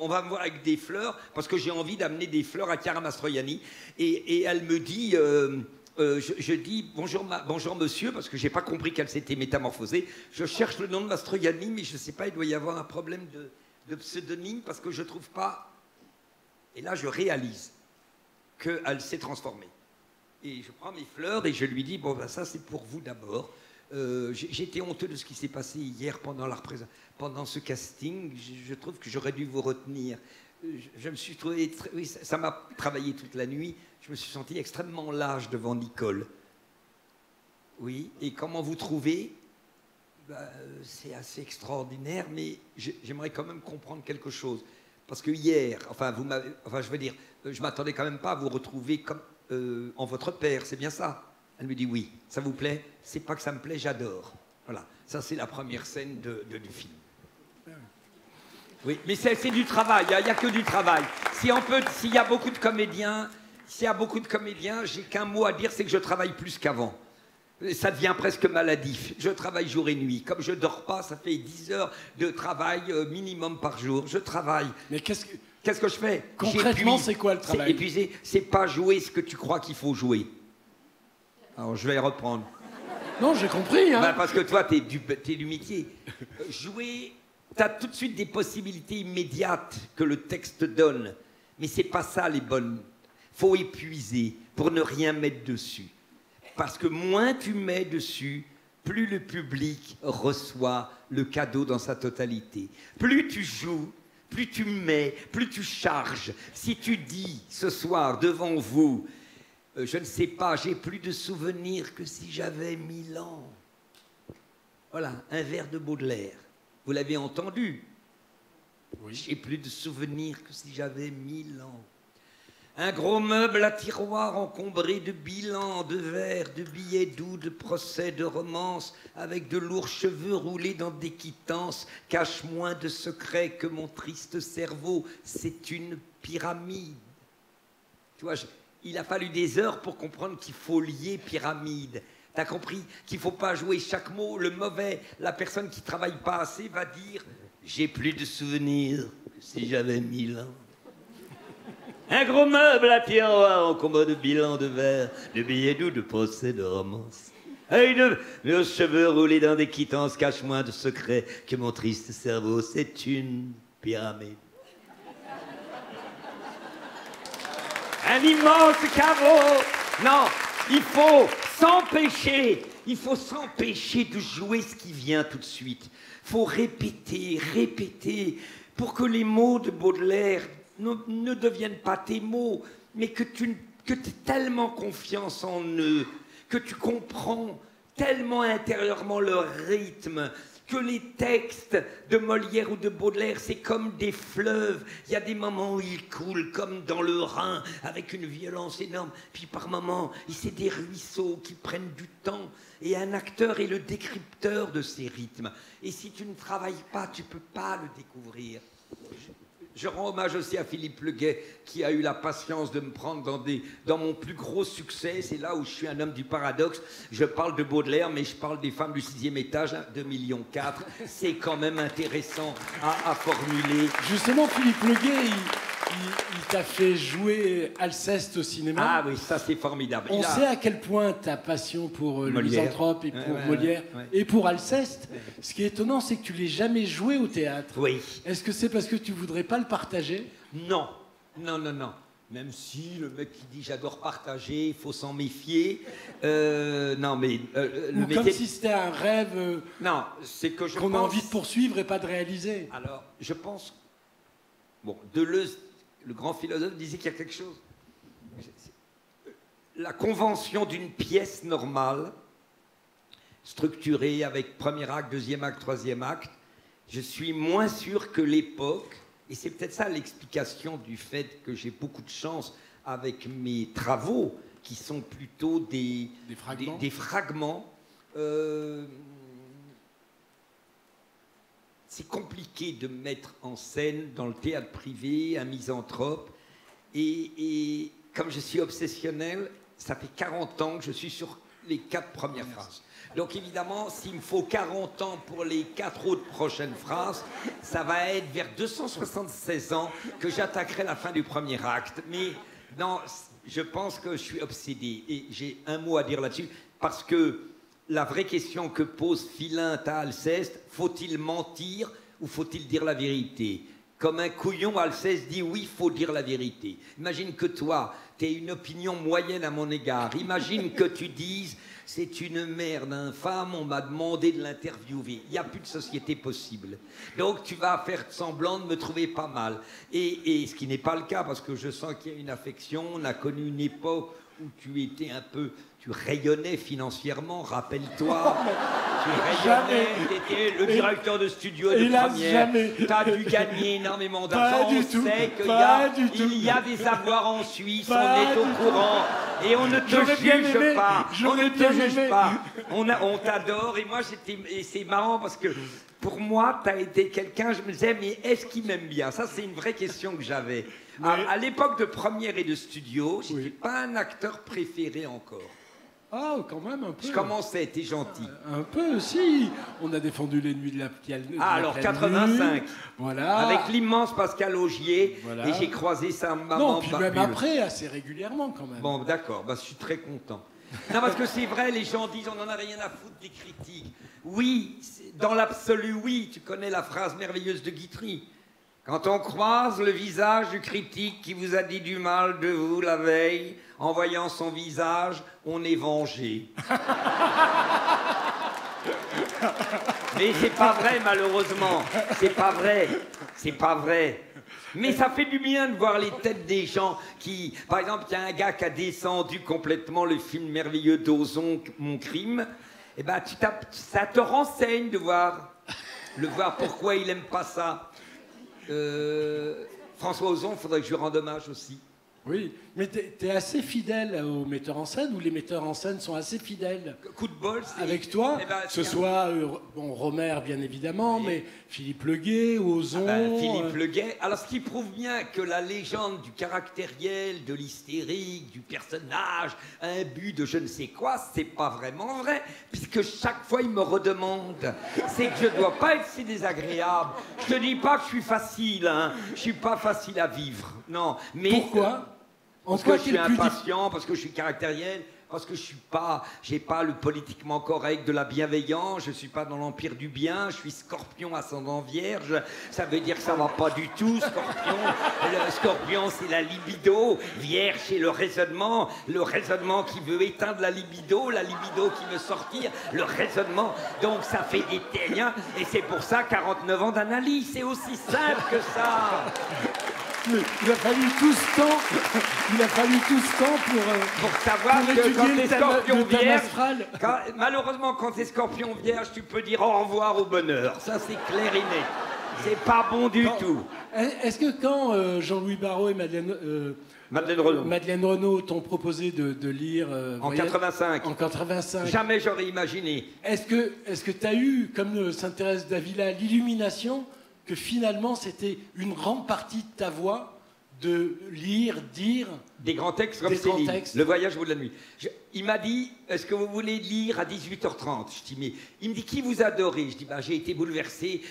on va me voir avec des fleurs, parce que j'ai envie d'amener des fleurs à Chiara Mastroianni. Et elle me dit, je dis, bonjour monsieur, parce que je n'ai pas compris qu'elle s'était métamorphosée. Je cherche le nom de Mastroianni, mais je ne sais pas, il doit y avoir un problème de pseudonyme, parce que je ne trouve pas. Et là, je réalise qu'elle s'est transformée. Et je prends mes fleurs et je lui dis, bon, ben, ça c'est pour vous d'abord. J'étais honteux de ce qui s'est passé hier pendant ce casting. Je trouve que j'aurais dû vous retenir. Je me suis trouvé... Oui, ça m'a travaillé toute la nuit. Je me suis senti extrêmement lâche devant Nicole. Oui, et comment vous trouvez? C'est assez extraordinaire, mais j'aimerais quand même comprendre quelque chose. Parce que hier, je veux dire, je m'attendais quand même pas à vous retrouver comme en votre père, c'est bien ça? Elle me dit oui, ça vous plaît? C'est pas que ça me plaît, j'adore. Voilà, ça c'est la première scène du film. Oui, mais c'est du travail, il n'y a que du travail. S'il y a beaucoup de comédiens, j'ai qu'un mot à dire, c'est que je travaille plus qu'avant. Ça devient presque maladif. Je travaille jour et nuit. Comme je ne dors pas, ça fait 10 heures de travail minimum par jour. Je travaille. Mais qu'est-ce que je fais? Concrètement, c'est quoi le travail? Épuisé, c'est pas jouer ce que tu crois qu'il faut jouer. Alors, je vais reprendre. Non, j'ai compris. Hein. Parce que toi, t'es du métier. Jouer, t'as tout de suite des possibilités immédiates que le texte donne. Mais c'est pas ça les bonnes. Faut épuiser pour ne rien mettre dessus. Parce que moins tu mets dessus, plus le public reçoit le cadeau dans sa totalité. Plus tu joues, plus tu mets, plus tu charges. Si tu dis ce soir devant vous, je ne sais pas, j'ai plus de souvenirs que si j'avais 1000 ans. Voilà, un vers de Baudelaire. Vous l'avez entendu? Oui. J'ai plus de souvenirs que si j'avais 1000 ans. Un gros meuble à tiroir encombré de bilans, de vers, de billets doux, de procès, de romances, avec de lourds cheveux roulés dans des quittances, cache moins de secrets que mon triste cerveau. C'est une pyramide. Tu vois, il a fallu des heures pour comprendre qu'il faut lier pyramide. T'as compris qu'il ne faut pas jouer chaque mot. Le mauvais, la personne qui ne travaille pas assez va dire « J'ai plus de souvenirs que si j'avais 1000 ans ». Un gros meuble à tiroir encombré de bilans, de verres, de billets doux, de procès, de romances. Avec de cheveux roulés dans des quittances, cache moins de secrets que mon triste cerveau. C'est une pyramide. Un immense caveau. Non, il faut s'empêcher de jouer ce qui vient tout de suite. Il faut répéter, pour que les mots de Baudelaire ne deviennent pas tes mots, mais que tu aies tellement confiance en eux, que tu comprends tellement intérieurement leur rythme, que les textes de Molière ou de Baudelaire, c'est comme des fleuves. Il y a des moments où ils coulent comme dans le Rhin, avec une violence énorme. Puis par moments, c'est des ruisseaux qui prennent du temps. Et un acteur est le décrypteur de ces rythmes. Et si tu ne travailles pas, tu ne peux pas le découvrir. Je rends hommage aussi à Philippe Leguet, qui a eu la patience de me prendre dans mon plus gros succès. C'est là où je suis un homme du paradoxe. Je parle de Baudelaire, mais je parle des femmes du 6e étage, 2,4 millions. C'est quand même intéressant à formuler. Justement, Philippe Leguet, il t'a fait jouer Alceste au cinéma. Ah oui, ça c'est formidable. On sait à quel point ta passion pour le misanthrope et pour Molière et pour Alceste. Ce qui est étonnant, c'est que tu l'aies jamais joué au théâtre. Oui. Est-ce que c'est parce que tu voudrais pas le partager? Non. Même si le mec qui dit j'adore partager, il faut s'en méfier. Non, mais ou comme si c'était un rêve. Non, c'est que qu'on a envie de poursuivre et pas de réaliser. Alors, je pense. Bon, Deleuze, le grand philosophe, disait qu'il y a quelque chose. La convention d'une pièce normale, structurée avec premier acte, deuxième acte, troisième acte, je suis moins sûr que l'époque, et c'est peut-être ça l'explication du fait que j'ai beaucoup de chance avec mes travaux, qui sont plutôt des fragments. C'est compliqué de mettre en scène dans le théâtre privé un misanthrope. Et comme je suis obsessionnel, ça fait 40 ans que je suis sur les 4 premières phrases. Donc évidemment, s'il me faut 40 ans pour les 4 autres prochaines phrases, ça va être vers 276 ans que j'attaquerai la fin du premier acte. Mais non, je pense que je suis obsédé. Et j'ai un mot à dire là-dessus, parce que la vraie question que pose Philinte à Alceste, faut-il mentir ou faut-il dire la vérité? comme un couillon, Alceste dit oui, il faut dire la vérité. Imagine que toi, tu aies une opinion moyenne à mon égard. Imagine que tu dises, c'est une merde infâme, on m'a demandé de l'interviewer. Il n'y a plus de société possible. Donc tu vas faire semblant de me trouver pas mal. Et ce qui n'est pas le cas, parce que je sens qu'il y a une affection. On a connu une époque où tu étais un peu... Tu rayonnais financièrement, rappelle-toi. Tu rayonnais, tu étais le directeur de studio de première. Tu as dû gagner énormément d'argent. On sait qu'il y a des avoirs en Suisse, on est au courant. Et on ne te juge pas. On ne te juge pas. On t'adore. Et moi, et c'est marrant parce que pour moi, tu as été quelqu'un, je me disais, mais est-ce qu'il m'aime bien? Ça, c'est une vraie question que j'avais. À l'époque de première et de studio, je n'étais pas un acteur préféré encore. Ah, quand même, un peu. Je commençais, t'es gentil. Un peu aussi. On a défendu les nuits de la alors, 85. Voilà. Avec l'immense Pascal Augier. Voilà. Et j'ai croisé sa maman. Non, puis même après, assez régulièrement quand même. Bon, d'accord, je suis très content. Non, parce que c'est vrai, les gens disent on n'en a rien à foutre des critiques. Oui, dans l'absolu, oui. Tu connais la phrase merveilleuse de Guitry. Quand on croise le visage du critique qui vous a dit du mal de vous la veille, en voyant son visage, on est vengé. Mais c'est pas vrai, malheureusement. C'est pas vrai. C'est pas vrai. Mais ça fait du bien de voir les têtes des gens qui... Par exemple, il y a un gars qui a descendu complètement le film merveilleux d'Ozon, Mon crime. Eh ben, ça te renseigne de voir pourquoi il aime pas ça. François Ozon, il faudrait que je lui rende hommage aussi. Oui, mais t'es assez fidèle aux metteurs en scène, ou les metteurs en scène sont assez fidèles. Coup de bol, avec toi, que ce soit Romer bien évidemment, oui. Mais Philippe Leguet, Ozon... Philippe Leguet, alors ce qui prouve bien que la légende du caractériel, de l'hystérique, du personnage, imbu de je ne sais quoi, c'est pas vraiment vrai, puisque chaque fois il me redemande. C'est que je dois pas être si désagréable. Je te dis pas que je suis facile, hein. Je suis pas facile à vivre, non. Mais pourquoi? Parce que je suis impatient, parce que je suis caractériel, parce que j'ai pas le politiquement correct de la bienveillance, je suis pas dans l'empire du bien, je suis Scorpion ascendant Vierge, ça veut dire que ça va pas du tout, Scorpion. Le Scorpion, c'est la libido, Vierge, c'est le raisonnement qui veut éteindre la libido qui veut sortir, le raisonnement. Donc ça fait des téniens, et c'est pour ça 49 ans d'analyse, c'est aussi simple que ça. Il a fallu tout ce temps pour savoir que quand t'es Scorpion Vierge, malheureusement quand t'es Scorpion Vierge, tu peux dire au revoir au bonheur. Ça c'est clair et net. C'est pas bon du tout. Est-ce que quand Jean-Louis Barrault et Madeleine Renaud t'ont proposé de lire... en 85. En 85. Jamais j'aurais imaginé. Est-ce que t'as eu, comme Sainte-Thérèse d'Avila, l'illumination que finalement c'était une grande partie de ta voix de lire, dire... Des grands textes comme Céline, Le voyage au bout de la nuit. Il m'a dit, est-ce que vous voulez lire à 18h30? Je dis, mais... Il me dit, qui vous adorez? Je dis, j'ai été bouleversé,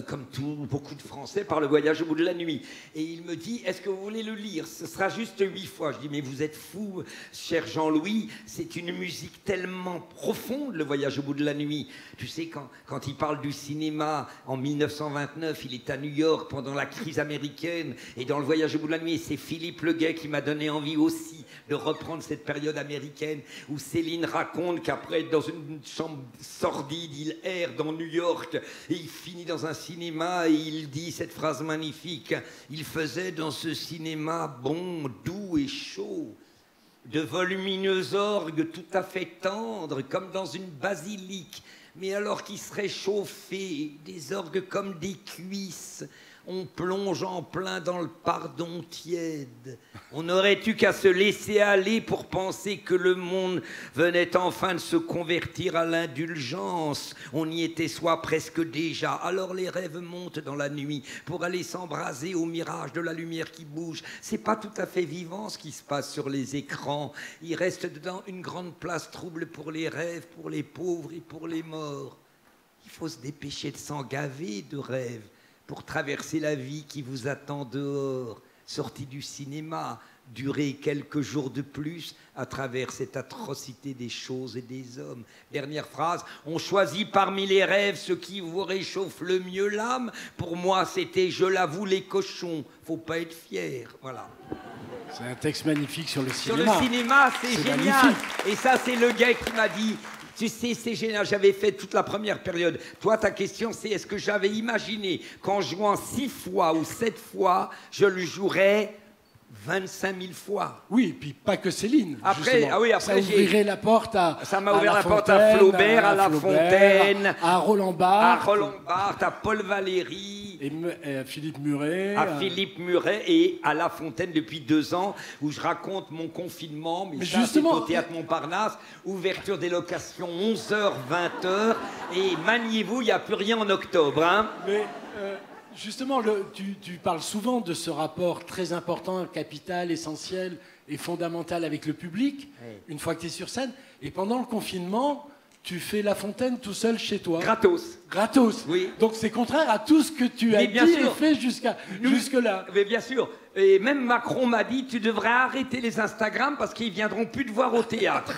comme beaucoup de Français, par Le voyage au bout de la nuit. Et il me dit, est-ce que vous voulez le lire? Ce sera juste 8 fois. Je dis, mais vous êtes fou, cher Jean-Louis. C'est une musique tellement profonde, Le voyage au bout de la nuit. Tu sais, quand il parle du cinéma, en 1929, il est à New York pendant la crise américaine. Et dans Le voyage au bout de la nuit, c'est Philippe Leguet qui m'a donné envie aussi de reprendre cette période américaine où Céline raconte qu'après être dans une chambre sordide, il erre dans New York et il finit dans un cinéma et il dit cette phrase magnifique: il faisait dans ce cinéma bon, doux et chaud, de volumineux orgues tout à fait tendres comme dans une basilique, mais alors qu'ils seraient chauffés, des orgues comme des cuisses. On plonge en plein dans le pardon tiède. On n'aurait eu qu'à se laisser aller pour penser que le monde venait enfin de se convertir à l'indulgence. On y était soi presque déjà. Alors les rêves montent dans la nuit pour aller s'embraser au mirage de la lumière qui bouge. C'est pas tout à fait vivant ce qui se passe sur les écrans. Il reste dedans une grande place trouble pour les rêves, pour les pauvres et pour les morts. Il faut se dépêcher de s'en gaver de rêves pour traverser la vie qui vous attend dehors, sortie du cinéma, durer quelques jours de plus à travers cette atrocité des choses et des hommes. Dernière phrase, on choisit parmi les rêves ce qui vous réchauffe le mieux l'âme. Pour moi, c'était, je l'avoue, les cochons. Faut pas être fier. Voilà. C'est un texte magnifique sur le cinéma. Sur le cinéma, c'est génial. Magnifique. Et ça, c'est le gars qui m'a dit, tu sais, c'est génial, j'avais fait toute la première période. Toi, ta question, c'est est-ce que j'avais imaginé qu'en jouant 6 fois ou 7 fois, je le jouerais 25 000 fois. Oui, puis pas que Céline. Après, ah oui, après ça ouvrirait la porte à. Ça m'a ouvert la porte à Flaubert, à La Fontaine, à Roland Barthes, à Paul Valéry, et à Philippe Muret, Philippe Muret et à La Fontaine depuis 2 ans, où je raconte mon confinement. Mais ça, justement, c'est au Théâtre Montparnasse, ouverture des locations 11h, 20h, et maniez-vous, il n'y a plus rien en octobre. Hein. Mais justement, tu parles souvent de ce rapport très important, capital, essentiel et fondamental avec le public, une fois que tu es sur scène. Et pendant le confinement, tu fais La Fontaine tout seul chez toi. Gratos. Gratos. Oui. Donc c'est contraire à tout ce que tu as dit et fait jusque-là. Mais bien sûr. Et même Macron m'a dit, tu devrais arrêter les Instagram parce qu'ils viendront plus te voir au théâtre.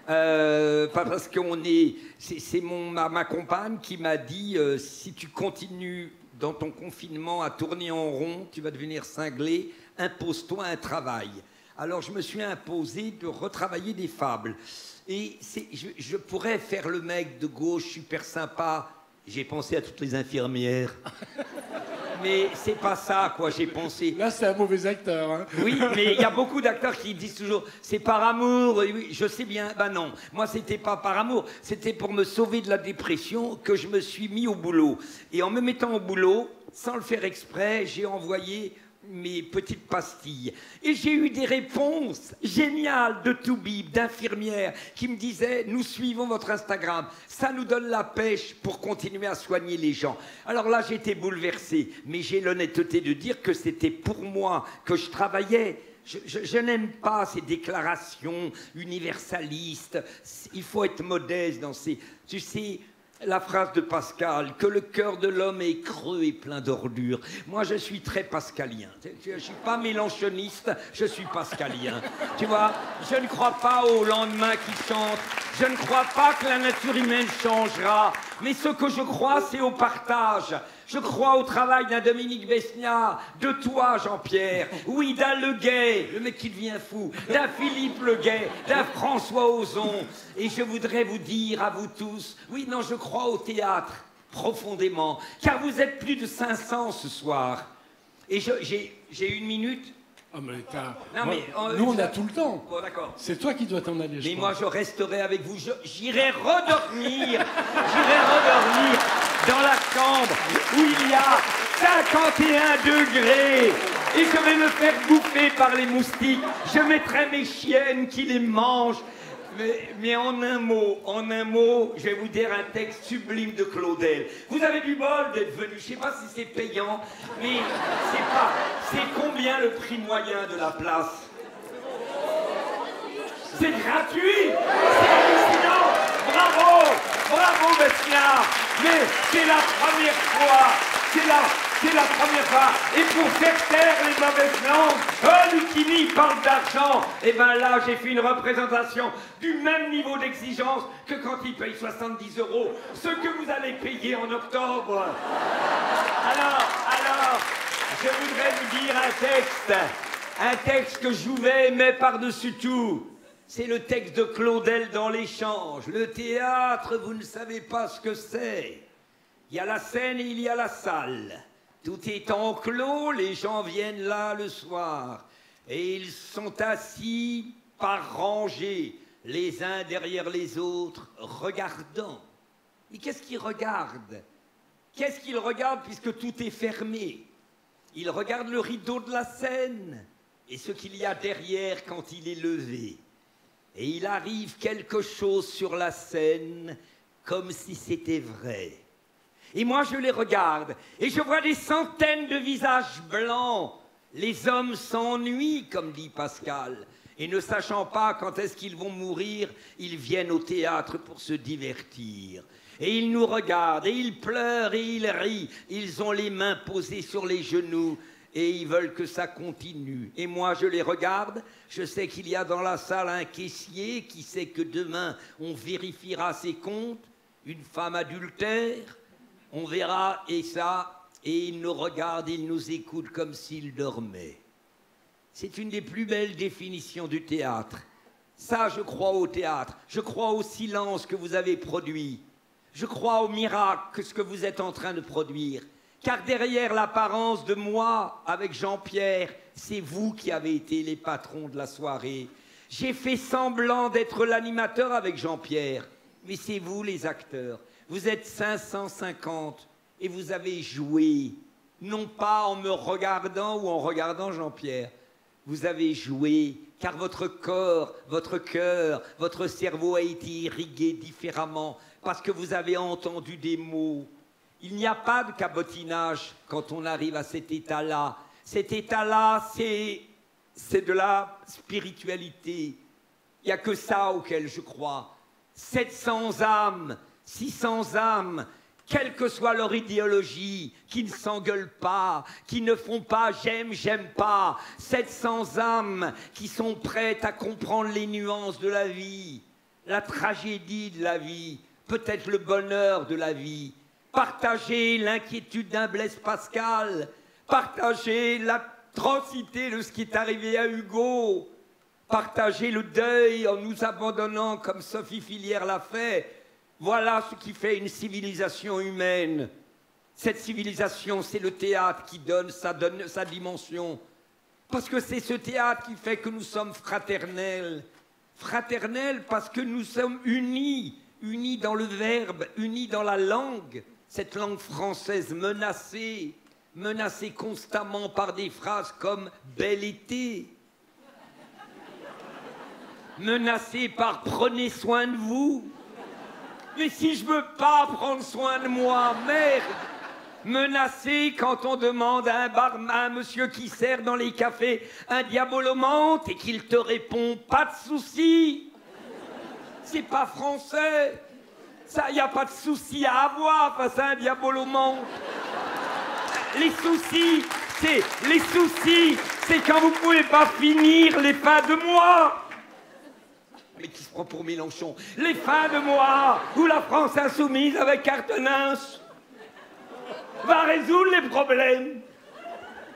Pas parce qu'on est... C'est ma compagne qui m'a dit, si tu continues dans ton confinement à tourner en rond, tu vas devenir cinglé, impose-toi un travail. Alors je me suis imposé de retravailler des fables. Et je pourrais faire le mec de gauche super sympa. J'ai pensé à toutes les infirmières. Mais c'est pas ça, quoi, j'ai pensé. Là, c'est un mauvais acteur. Hein. Oui, mais il y a beaucoup d'acteurs qui disent toujours « c'est par amour ». Oui, je sais bien. Ben non, moi, c'était pas par amour. C'était pour me sauver de la dépression que je me suis mis au boulot. Et en me mettant au boulot, sans le faire exprès, j'ai envoyé mes petites pastilles. Et j'ai eu des réponses géniales de toubib, d'infirmières qui me disaient « nous suivons votre Instagram, ça nous donne la pêche pour continuer à soigner les gens ». Alors là, j'étais bouleversé, mais j'ai l'honnêteté de dire que c'était pour moi que je travaillais. Je n'aime pas ces déclarations universalistes. Il faut être modeste dans ces... Tu sais... La phrase de Pascal, que le cœur de l'homme est creux et plein d'ordures. Moi, je suis très pascalien. Je ne suis pas mélanchoniste, je suis pascalien. Tu vois, je ne crois pas au lendemain qui chante. Je ne crois pas que la nature humaine changera. Mais ce que je crois, c'est au partage. Je crois au travail d'un Dominique Besniard, de toi, Jean-Pierre, oui, d'un Le Gay, le mec qui devient fou, d'un Philippe Le Gay, d'un François Ozon. Et je voudrais vous dire à vous tous, oui, non, je crois au théâtre, profondément, car vous êtes plus de 500 ce soir. Et j'ai 1 minute. Oh, mais non, mais, nous, on a tout le temps. Bon, d'accord. C'est toi qui dois t'en aller, mais moi, je resterai avec vous. J'irai redormir. J'irai redormir dans la chambre où il y a 51 degrés. Et je vais me faire bouffer par les moustiques. Je mettrai mes chiennes qui les mangent. Mais en un mot, je vais vous dire un texte sublime de Claudel. Vous avez du bol d'être venu, je ne sais pas si c'est payant, mais c'est combien le prix moyen de la place? C'est gratuit! C'est hallucinant! Bravo! Bravo, Besniard! Mais c'est la première fois! C'est la première fois. Et pour faire taire les mauvaises langues, Lucchini parle d'argent. Et bien là, j'ai fait une représentation du même niveau d'exigence que quand il paye 70 €, ce que vous allez payer en octobre. Alors, je voudrais vous dire un texte que Jouvet met par-dessus tout. C'est le texte de Claudel dans l'Échange. Le théâtre, vous ne savez pas ce que c'est. Il y a la scène et il y a la salle. Tout est enclos, les gens viennent là le soir. Et ils sont assis par rangées, les uns derrière les autres, regardant. Et qu'est-ce qu'ils regardent? Qu'est-ce qu'ils regardent puisque tout est fermé? Ils regardent le rideau de la scène et ce qu'il y a derrière quand il est levé. Et il arrive quelque chose sur la scène comme si c'était vrai. Et moi, je les regarde, et je vois des centaines de visages blancs. Les hommes s'ennuient, comme dit Pascal. Et ne sachant pas quand est-ce qu'ils vont mourir, ils viennent au théâtre pour se divertir. Et ils nous regardent, et ils pleurent, et ils rient. Ils ont les mains posées sur les genoux. et ils veulent que ça continue. Et moi, je les regarde, je sais qu'il y a dans la salle un caissier qui sait que demain, on vérifiera ses comptes, une femme adultère, on verra, et ça, et il nous regarde, il nous écoute comme s'il dormait. C'est une des plus belles définitions du théâtre. Ça, je crois au théâtre, je crois au silence que vous avez produit, je crois au miracle que ce que vous êtes en train de produire. Car derrière l'apparence de moi, avec Jean-Pierre, c'est vous qui avez été les patrons de la soirée. J'ai fait semblant d'être l'animateur avec Jean-Pierre, mais c'est vous les acteurs. Vous êtes 550 et vous avez joué, non pas en me regardant ou en regardant Jean-Pierre. Vous avez joué, car votre corps, votre cœur, votre cerveau a été irrigué différemment, parce que vous avez entendu des mots. Il n'y a pas de cabotinage quand on arrive à cet état-là. Cet état-là, c'est de la spiritualité. Il n'y a que ça auquel je crois. 700 âmes, 600 âmes, quelle que soit leur idéologie, qui ne s'engueulent pas, qui ne font pas j'aime, j'aime pas. 700 âmes qui sont prêtes à comprendre les nuances de la vie, la tragédie de la vie, peut-être le bonheur de la vie. Partager l'inquiétude d'un Blaise Pascal, partager l'atrocité de ce qui est arrivé à Hugo, partager le deuil en nous abandonnant comme Sophie Filière l'a fait. Voilà ce qui fait une civilisation humaine. Cette civilisation, c'est le théâtre qui donne sa dimension. Parce que c'est ce théâtre qui fait que nous sommes fraternels. Fraternels parce que nous sommes unis, unis dans le verbe, unis dans la langue. Cette langue française menacée, menacée constamment par des phrases comme « bel été », menacée par « prenez soin de vous ». Mais si je veux pas prendre soin de moi, merde! Menacée quand on demande à un monsieur qui sert dans les cafés un diabolomante et qu'il te répond « pas de souci ». C'est pas français. Ça, y a pas de souci à avoir face à un diabolomante. Les soucis, c'est quand vous pouvez pas finir les fins de mois. Mais qui se prend pour Mélenchon? Les fins de mois où la France insoumise avec Cartenens va résoudre les problèmes.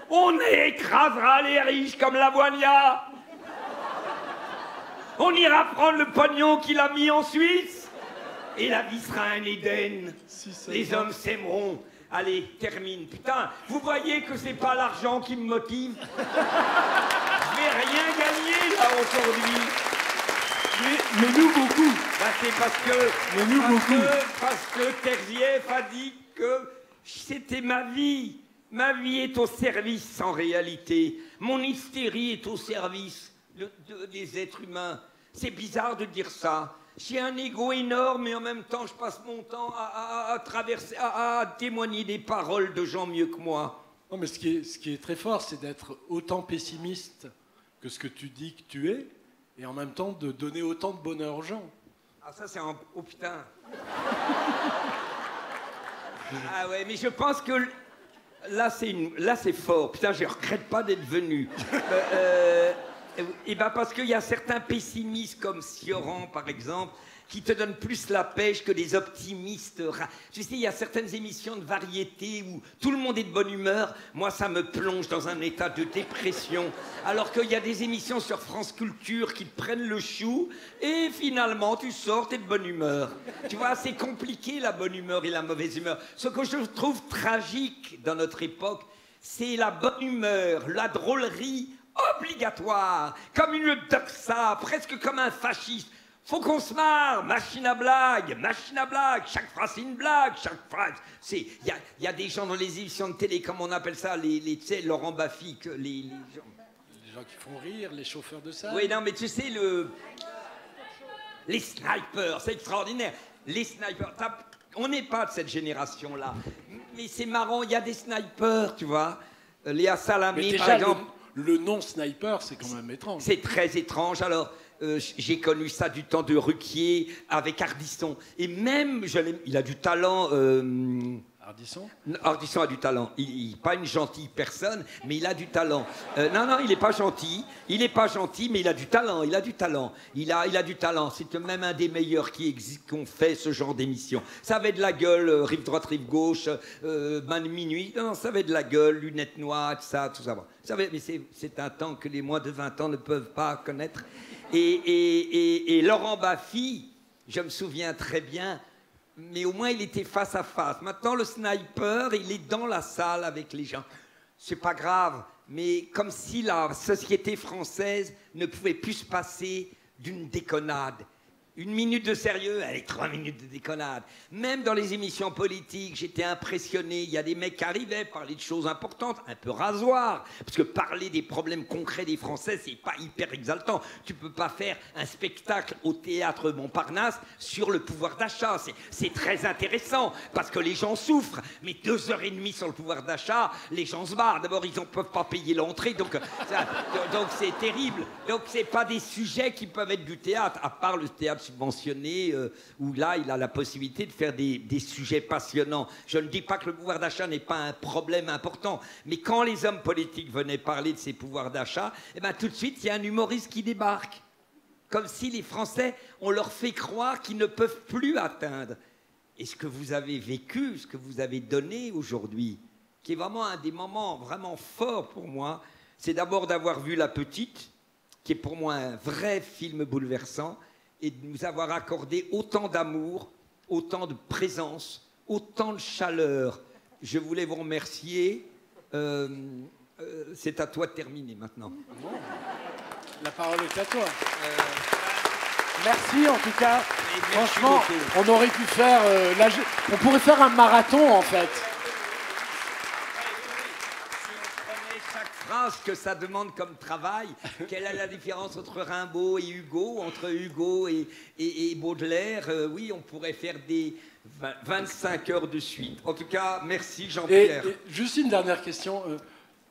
On écrasera les riches comme Lavoignat. On ira prendre le pognon qu'il a mis en Suisse. Et la vie sera un Éden. Les hommes s'aimeront. Allez, termine. Putain, vous voyez que c'est pas l'argent qui me motive. Je vais rien gagner là aujourd'hui. Mais nous beaucoup. Bah, c'est parce que Terzieff a dit que c'était ma vie. Ma vie est au service en réalité. Mon hystérie est au service des êtres humains. C'est bizarre de dire ça. J'ai un ego énorme et en même temps je passe mon temps à témoigner des paroles de gens mieux que moi. Non, mais ce qui est très fort, c'est d'être autant pessimiste que ce que tu dis que tu es, et en même temps de donner autant de bonheur aux gens. Ah ça c'est un... Oh putain. Ah ouais, mais je pense que là c'est fort. Putain, je regrette pas d'être venu. Et ben parce qu'il y a certains pessimistes comme Sioran par exemple qui te donnent plus la pêche que des optimistes. Tu sais, il y a certaines émissions de variété où tout le monde est de bonne humeur. Moi, ça me plonge dans un état de dépression. Alors qu'il y a des émissions sur France Culture qui te prennent le chou et finalement, tu sors, t'es de bonne humeur. Tu vois, c'est compliqué la bonne humeur et la mauvaise humeur. Ce que je trouve tragique dans notre époque, c'est la bonne humeur, la drôlerie obligatoire, comme une doxa, presque comme un fasciste. Faut qu'on se marre, machine à blague, chaque phrase c'est une blague, chaque phrase c'est... Il y a des gens dans les émissions de télé, comme on appelle ça, tu sais, Laurent Baffy, les gens... Les gens qui font rire, les chauffeurs de salle. Oui, non, mais tu sais, les snipers, c'est extraordinaire. Les snipers, on n'est pas de cette génération-là, mais c'est marrant, il y a des snipers, tu vois. Léa Salamé, par exemple... Le nom sniper, c'est quand même étrange. C'est très étrange. Alors, j'ai connu ça du temps de Ruquier avec Ardisson. Et même, il a du talent. Ardisson. Ardisson a du talent. Pas une gentille personne, mais il a du talent. Non, il n'est pas gentil. Il n'est pas gentil, mais il a du talent. Il a du talent. Il a du talent. C'est même un des meilleurs qui ont fait ce genre d'émission. Ça avait de la gueule, rive droite, rive gauche, main de minuit. Non, ça avait de la gueule, lunettes noires, tout ça. Mais c'est un temps que les moins de 20 ans ne peuvent pas connaître. Et Laurent Baffy, je me souviens très bien, mais au moins il était face à face. Maintenant, le sniper, il est dans la salle avec les gens. C'est pas grave, mais comme si la société française ne pouvait plus se passer d'une déconnade. 1 minute de sérieux, allez, 3 minutes de déconnade. Même dans les émissions politiques, j'étais impressionné. Il y a des mecs qui arrivaient, parler de choses importantes, un peu rasoir. Parce que parler des problèmes concrets des Français, c'est pas hyper exaltant. Tu peux pas faire un spectacle au théâtre Montparnasse sur le pouvoir d'achat. C'est très intéressant, parce que les gens souffrent. Mais 2h30 sur le pouvoir d'achat, les gens se barrent. D'abord, ils ne peuvent pas payer l'entrée, donc c'est terrible. Donc, c'est pas des sujets qui peuvent être du théâtre, à part le théâtre subventionné, où là, il a la possibilité de faire des sujets passionnants. Je ne dis pas que le pouvoir d'achat n'est pas un problème important, mais quand les hommes politiques venaient parler de ces pouvoirs d'achat, eh ben, tout de suite, il y a un humoriste qui débarque. Comme si les Français, on leur fait croire qu'ils ne peuvent plus atteindre. Et ce que vous avez vécu, ce que vous avez donné aujourd'hui, qui est vraiment un des moments vraiment forts pour moi, c'est d'abord d'avoir vu La Petite, qui est pour moi un vrai film bouleversant, et de nous avoir accordé autant d'amour, autant de présence, autant de chaleur. Je voulais vous remercier. C'est à toi de terminer maintenant. Bon. La parole est à toi. Merci en tout cas. Franchement, on aurait pu faire... on pourrait faire un marathon en fait. Que ça demande comme travail, quelle est la différence entre Rimbaud et Hugo, entre Hugo et Baudelaire, oui, on pourrait faire des 25 heures de suite. En tout cas, merci Jean-Pierre. Et juste une dernière question,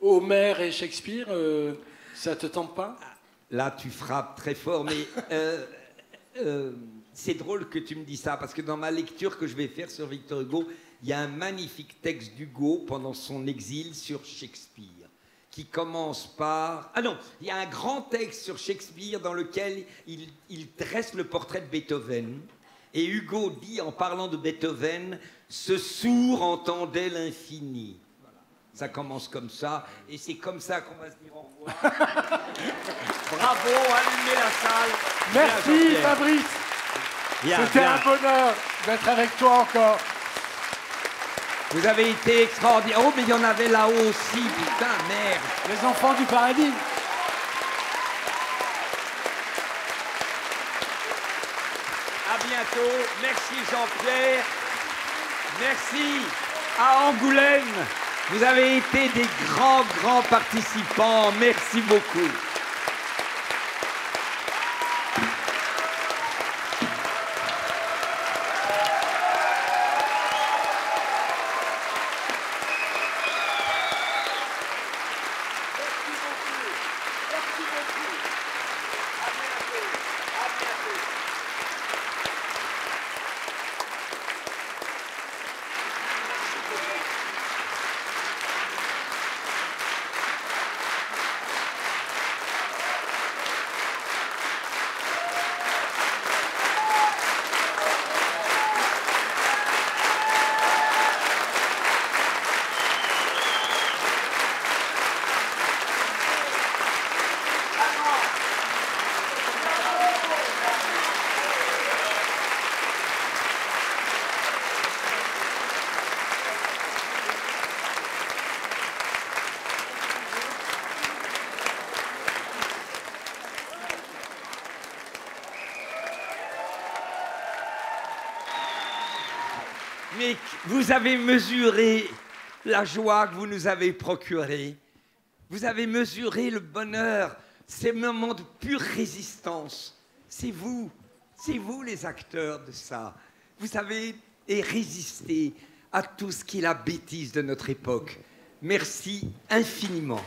Homère et Shakespeare, ça te tente pas? Là, tu frappes très fort, mais c'est drôle que tu me dis ça, parce que dans ma lecture que je vais faire sur Victor Hugo, il y a un magnifique texte d'Hugo pendant son exil sur Shakespeare, qui commence par... Ah non, il y a un grand texte sur Shakespeare dans lequel il dresse le portrait de Beethoven. Et Hugo dit, en parlant de Beethoven, « Ce sourd entendait l'infini ». Voilà. Ça commence comme ça, et c'est comme ça qu'on va se dire au revoir. Bravo, allumez la salle. Merci Fabrice. C'était un bonheur d'être avec toi encore. Vous avez été extraordinaire. Oh, mais il y en avait là-haut aussi, putain, merde. Les enfants du paradis. À bientôt. Merci Jean-Pierre. Merci à Angoulême. Vous avez été des grands participants. Merci beaucoup. Mais vous avez mesuré la joie que vous nous avez procurée. Vous avez mesuré le bonheur, ces moments de pure résistance. C'est vous les acteurs de ça. Vous avez résisté à tout ce qui est la bêtise de notre époque. Merci infiniment.